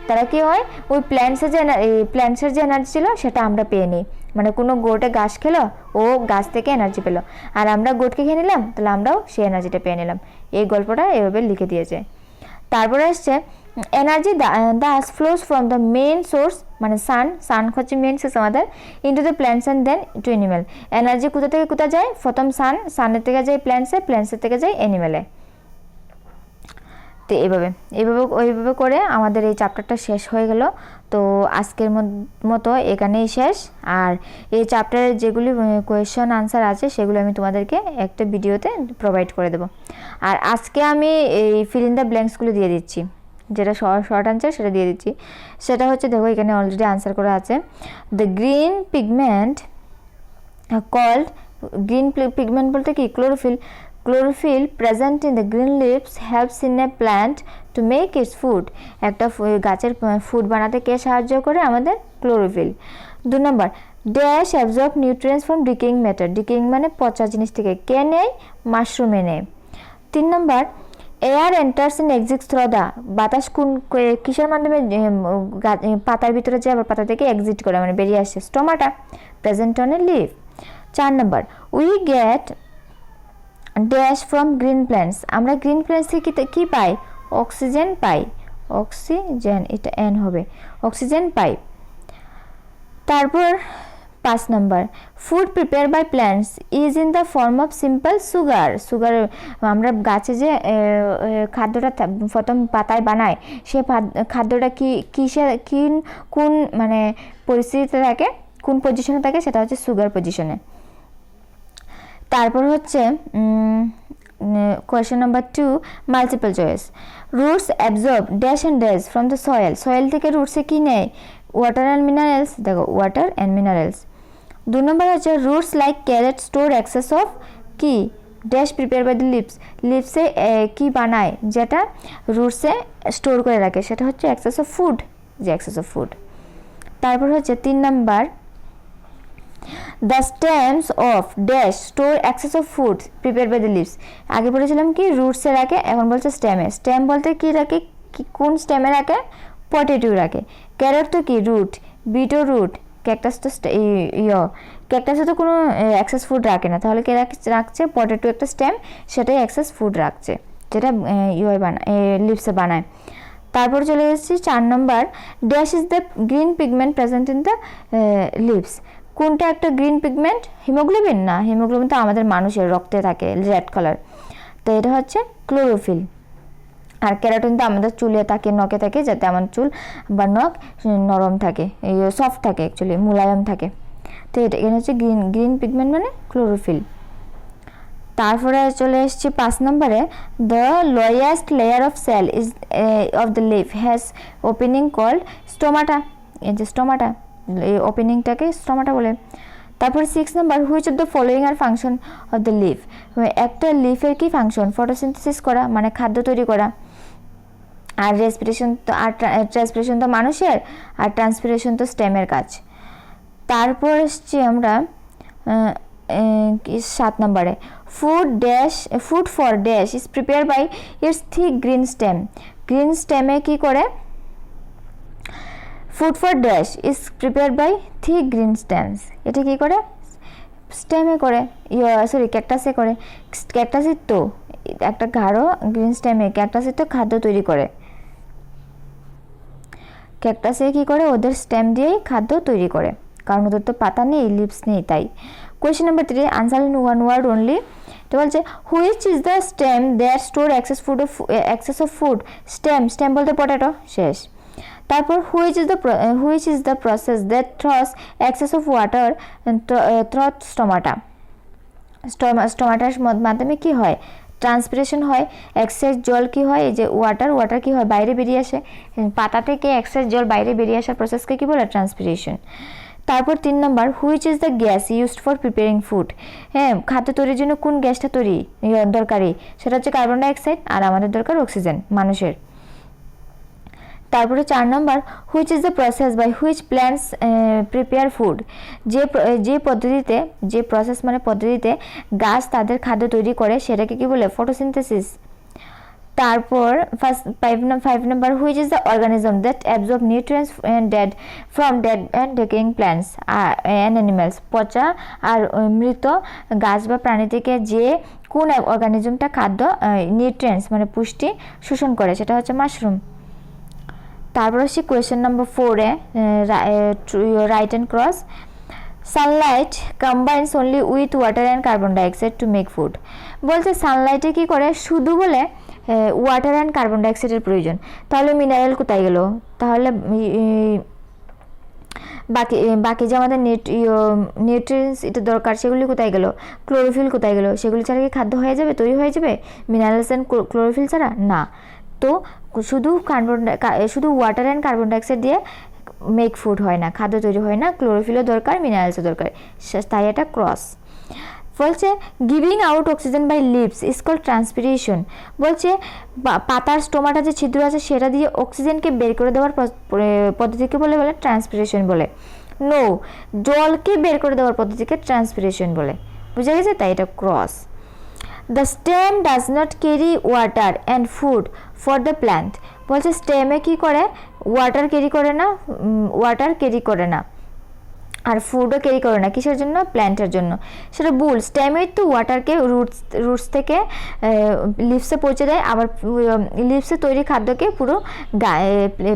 তারা কি হয়? ওই প্ল্যান্টসের যে এনার্জি ছিল সেটা আমরা পেয়ে নিই। মানে কোনো গোটে ঘাস খেলো, ও গাছ থেকে এনার্জি পেলো, আর আমরা গোটকে খেয়ে নিলাম, তাহলে আমরাও সেই এনার্জিটা পেয়ে নিলাম। এই গল্পটা এভাবে লিখে দিয়েছে। তারপরে আসছে energy thus flows from the main source মানে সান হচ্ছে মেইন সোর্স আমাদের, into the plants and then to animal. এনার্জি কোথা থেকে কোথা যায়? প্রথম সানের থেকে যায় প্ল্যান্টসের থেকে যায় অ্যানিমেলে। তো এইভাবে করে আমাদের এই চ্যাপ্টারটা শেষ হয়ে গেল। তো আজকের মতো এখানেই শেষ। আর এই চ্যাপ্টারের যেগুলি কোয়েশ্চন আনসার আছে সেগুলো আমি তোমাদেরকে একটা ভিডিওতে প্রোভাইড করে দেব। আর আজকে আমি এই ফিল ইন দ্য ব্ল্যাঙ্কসগুলো দিয়ে দিচ্ছি, যেটা শর্ট আনসার সেটা দিয়ে দিচ্ছি। সেটা হচ্ছে, দেখো এখানে অলরেডি আনসার করা আছে। The green pigment called, green pigment বলতে কি? Chlorophyll present in the green leaves helps in a plant to make its food. একটা গাছের ফুড বানাতে কে সাহায্য করে? আমাদের ক্লোরোফিল। 2 নম্বর, dash absorb nutrients from decaying matter. Decaying মানে পচা জিনিস থেকে। কে নেয়? মাশরুমে নেয়। 3 নম্বর, air enters in exits through the, বাতাস কিসের মাধ্যমে? পাতার ভিতরে যে আবার পাতা থেকে এক্সিট করে, মানে বেরিয়ে আসে। Stomata present on a leaf. 4 নম্বর, we get dash from green plants. আমরা গ্রিন প্ল্যান্টস থেকে কি পাই? অক্সিজেন পাই। অক্সিজেন, এটা এন হবে, অক্সিজেন পাই। তারপর 5 নম্বর, food prepare by plants is in the form of simple sugar. আমরা গাছে যে খাদ্যটা প্রথম পাতায় বানাই, সে খাদ্যটা কোন মানে পরিস্থিতিতে থাকে, কোন পজিশনে থাকে? সেটা হচ্ছে সুগার পজিশনে। তারপর হচ্ছে question number 2, multiple choice. Roots absorb dash and dash from the soil. Soil থেকে রুটসে কি নেয়? Water and minerals. দেখো, ওয়াটার অ্যান্ড মিনারেলস। 2 নম্বর হচ্ছে, roots like carrot store excess of কি? Dash prepare by the leaves. লিভসে কি বানায় যেটা রুটসে স্টোর করে রাখে? সেটা হচ্ছে এক্সেস অফ ফুড, যে এক্সেস অফ ফুড। তারপর হচ্ছে 3 number, the stems of dash store excess of food prepare by the leaves. আগে বলেছিলাম কি রুটসে রাখে, এখন বলছে স্টেমে। স্টেম বলতে কি রাখে? কোন স্টেমে রাখে? পটেটো রাখে। ক্যারট তো কি? রুট। বিটও রুট। ক্যাকটাস তো ক্যাকটাসে তো কোনো এক্সেস ফুড রাখে না, তাহলে কে রাখছে? পটেটো একটা স্টেম, সেটাই এক্সেস ফুড রাখছে, যেটা লিভসে বানায়। তারপর চলে এসেছি 4 নম্বর, dash is the green pigment present in the leaves. কোনটা একটা গ্রিন পিগমেন্ট? হিমোগ্লোবিন না, হিমোগ্লোবিন তো আমাদের মানুষের রক্তে থাকে, রেড কালার। তো এটা হচ্ছে ক্লোরোফিল। আর ক্যারোটিন তো আমাদের চুলে থাকে, নখে থাকে, যাতে আমার চুল বা নখ নরম থাকে, সফট থাকে, অ্যাকচুয়ালি মুলায়ম থাকে। তো এটা এখানে হচ্ছে গ্রিন পিগমেন্ট মানে ক্লোরোফিল। তারপরে চলে এসেছি 5 নম্বরে, the lowest layer of cell is of the leaf has opening called stomata. এই যে স্টোমাটা, এই ওপেনিংটাকে স্টোমাটা বলে। তারপর 6 নম্বর, which of the following are function of the leaf. একটা লিফের কি ফাংশন? ফটোসিনথেসিস করা, মানে খাদ্য তৈরি করা। আর রেসপিরেশন তো মানুষের, আর ট্রান্সপিরেশন তো স্টেমের কাজ। তারপর এসছি আমরা 7 নম্বরে, food for dash is prepare by its thick green stem. Green স্টেমে কি করে? Food for dash is prepare by thick green stems. এটা কি করে? স্টেমে করে, ক্যাকটাসে করে। ক্যাকটাসের তো একটা গাঢ় গ্রিন স্টেমে, ক্যাকটাসের তো খাদ্য তৈরি করে। ক্যাকটাসে কি করে? ওদের স্টেম দিয়েই খাদ্য তৈরি করে, কারণ ওদের তো পাতা নেই, লিভস নেই, তাই। Question number 3, answer in 1 word only. তো বলছে, which is the stem that store excess of food. Stem বলতে পটেটো, শেষ। তারপর which is the process that throws excess of water through stomata. স্টোমাটার মাধ্যমে কি হয়? ট্রান্সপিরেশন হয়। এক্সেস জল কি হয়? এই যে ওয়াটার কি হয়? বাইরে বেরিয়ে আসে। পাতা থেকে এক্সেস জল বাইরে বেরিয়ে আসার প্রসেসকে কি বলে? ট্রান্সপিরেশন। তারপর 3 নম্বর, which is the gas used for preparing food. হ্যাঁ, খাদ্য তৈরির জন্য কোন গ্যাসটা দরকারি? সেটা হচ্ছে কার্বন ডাইঅক্সাইড, আর আমাদের দরকার অক্সিজেন, মানুষের। তারপরে 4 নম্বর, which is the process by which plants prepare food. যে পদ্ধতিতে গাছ তাদের খাদ্য তৈরি করে সেটাকে কি বলে? ফটোসিনথেসিস। তারপর 5 নম্বর, which is the organism that absorb nutrients from dead and decaying plants and animals. পচা আর মৃত গাছ বা প্রাণী থেকে যে কোন অর্গানিজমটা খাদ্য নিউট্রিয়েন্টস মানে পুষ্টি শোষণ করে, সেটা হচ্ছে মাশরুম। তারপর হচ্ছে কোয়েশ্চেন নাম্বার 4-এ right and cross. Sunlight combines only with water and carbon dioxide to make food. বলছে সানলাইটে কি করে? শুধু বলে ওয়াটার অ্যান্ড কার্বন ডাইঅক্সাইডের প্রয়োজন। তাহলে মিনারেল কোথায় গেল? তাহলে বাকি বাকি যে আমাদের নিউট্রিয়েন্টস এটা দরকার সেগুলি কোথায় গেল, ক্লোরোফিল কোথায় গেল, সেগুলি ছাড়া কি খাদ্য হয়ে যাবে, তৈরি হয়ে যাবে মিনারেলস অ্যান্ড ক্লোরোফিল ছাড়া? না। তো শুধু ওয়াটার অ্যান্ড কার্বন ডাইঅক্সাইড দিয়ে মেক ফুড হয় না, খাদ্য তৈরি হয় না, ক্লোরোফিলও দরকার, মিনারেলসও দরকার, তাই এটা ক্রস। বলছে giving out oxygen by leaves is called transpiration. বলছে পাতার স্টোমাটা যে ছিদ্র আছে সেটা দিয়ে অক্সিজেনকে বের করে দেওয়ার পদ্ধতিকে বলে ট্রান্সপিরেশন বলে। নো, জলকে বের করে দেওয়ার পদ্ধতিকে ট্রান্সপিরেশন বলে। বুঝা গেছে? তাই এটা cross. The stem does not carry water and food for the plant. বলছে স্টেমে কি করে, ওয়াটার ক্যারি করে না আর ফুডও ক্যারি করে না, কিসের জন্য? প্ল্যান্টের জন্য। সেটা ভুল। স্টেমে তো ওয়াটারকে রুটস থেকে লিভসে পৌঁছে দেয়, আবার লিভসে তৈরি খাদ্যকে পুরো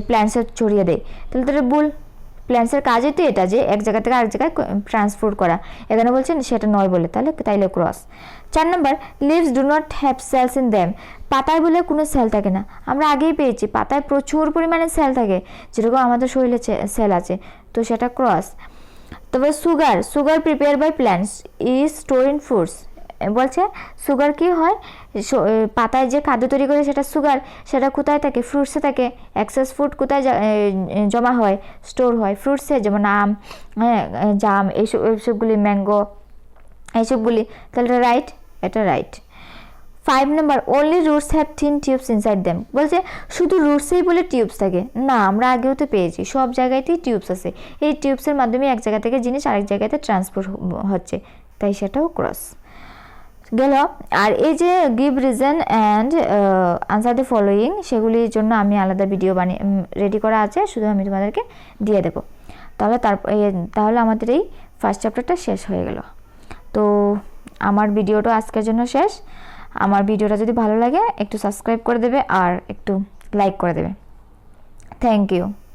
প্ল্যান্টসে ছড়িয়ে দেয়, তাহলে তো এটা ভুল। প্ল্যান্টসের কাজই তো এটা, যে এক জায়গা থেকে আরেক জায়গায় ট্রান্সপোর্ট করা। এখানে বলছেন সেটা নয় বলে, তাইলে cross. 4 number, leaves do not have cells in them. পাতায় বলে কোনো সেল থাকে না। আমরা আগেই পেয়েছি পাতায় প্রচুর পরিমাণে সেল থাকে, যেরকম আমাদের শরীরে সেল আছে, তো সেটা ক্রস। তবে sugar prepare by plants is store in fruits. বলছে সুগার কি হয়, পাতায় যে খাদ্য তৈরি করে সেটা সুগার, সেটা কোথায় থাকে? ফ্রুটসে থাকে। এক্সেস ফুড কোথায় জমা হয়, স্টোর হয়? ফ্রুটসে, যেমন আম, হ্যাঁ, জাম, এইসবগুলি, ম্যাঙ্গো, এইসবগুলি। তাহলে এটা right. 5 number, only roots have thin tubes inside them. বলছে শুধু রুটসেই বলে টিউবস থাকে না, আমরা আগেও তো পেয়েছি সব জায়গাতেই টিউবস আছে। এই টিউবসের মাধ্যমে এক জায়গা থেকে জিনিস আরেক জায়গাতে ট্রান্সপোর্ট হচ্ছে, তাই সেটাও ক্রস গেল। আর এই যে give reason and answer the following, সেগুলির জন্য আমি আলাদা ভিডিও রেডি করা আছে, শুধু আমি তোমাদেরকে দিয়ে দেবো। তাহলে আমাদের এই ফার্স্ট চ্যাপ্টারটা শেষ হয়ে গেল। তো আমার ভিডিওটা আজকের জন্য শেষ। আমার ভিডিওটা যদি ভালো লাগে একটু সাবস্ক্রাইব করে দেবে আর একটু লাইক করে দেবে। Thank you.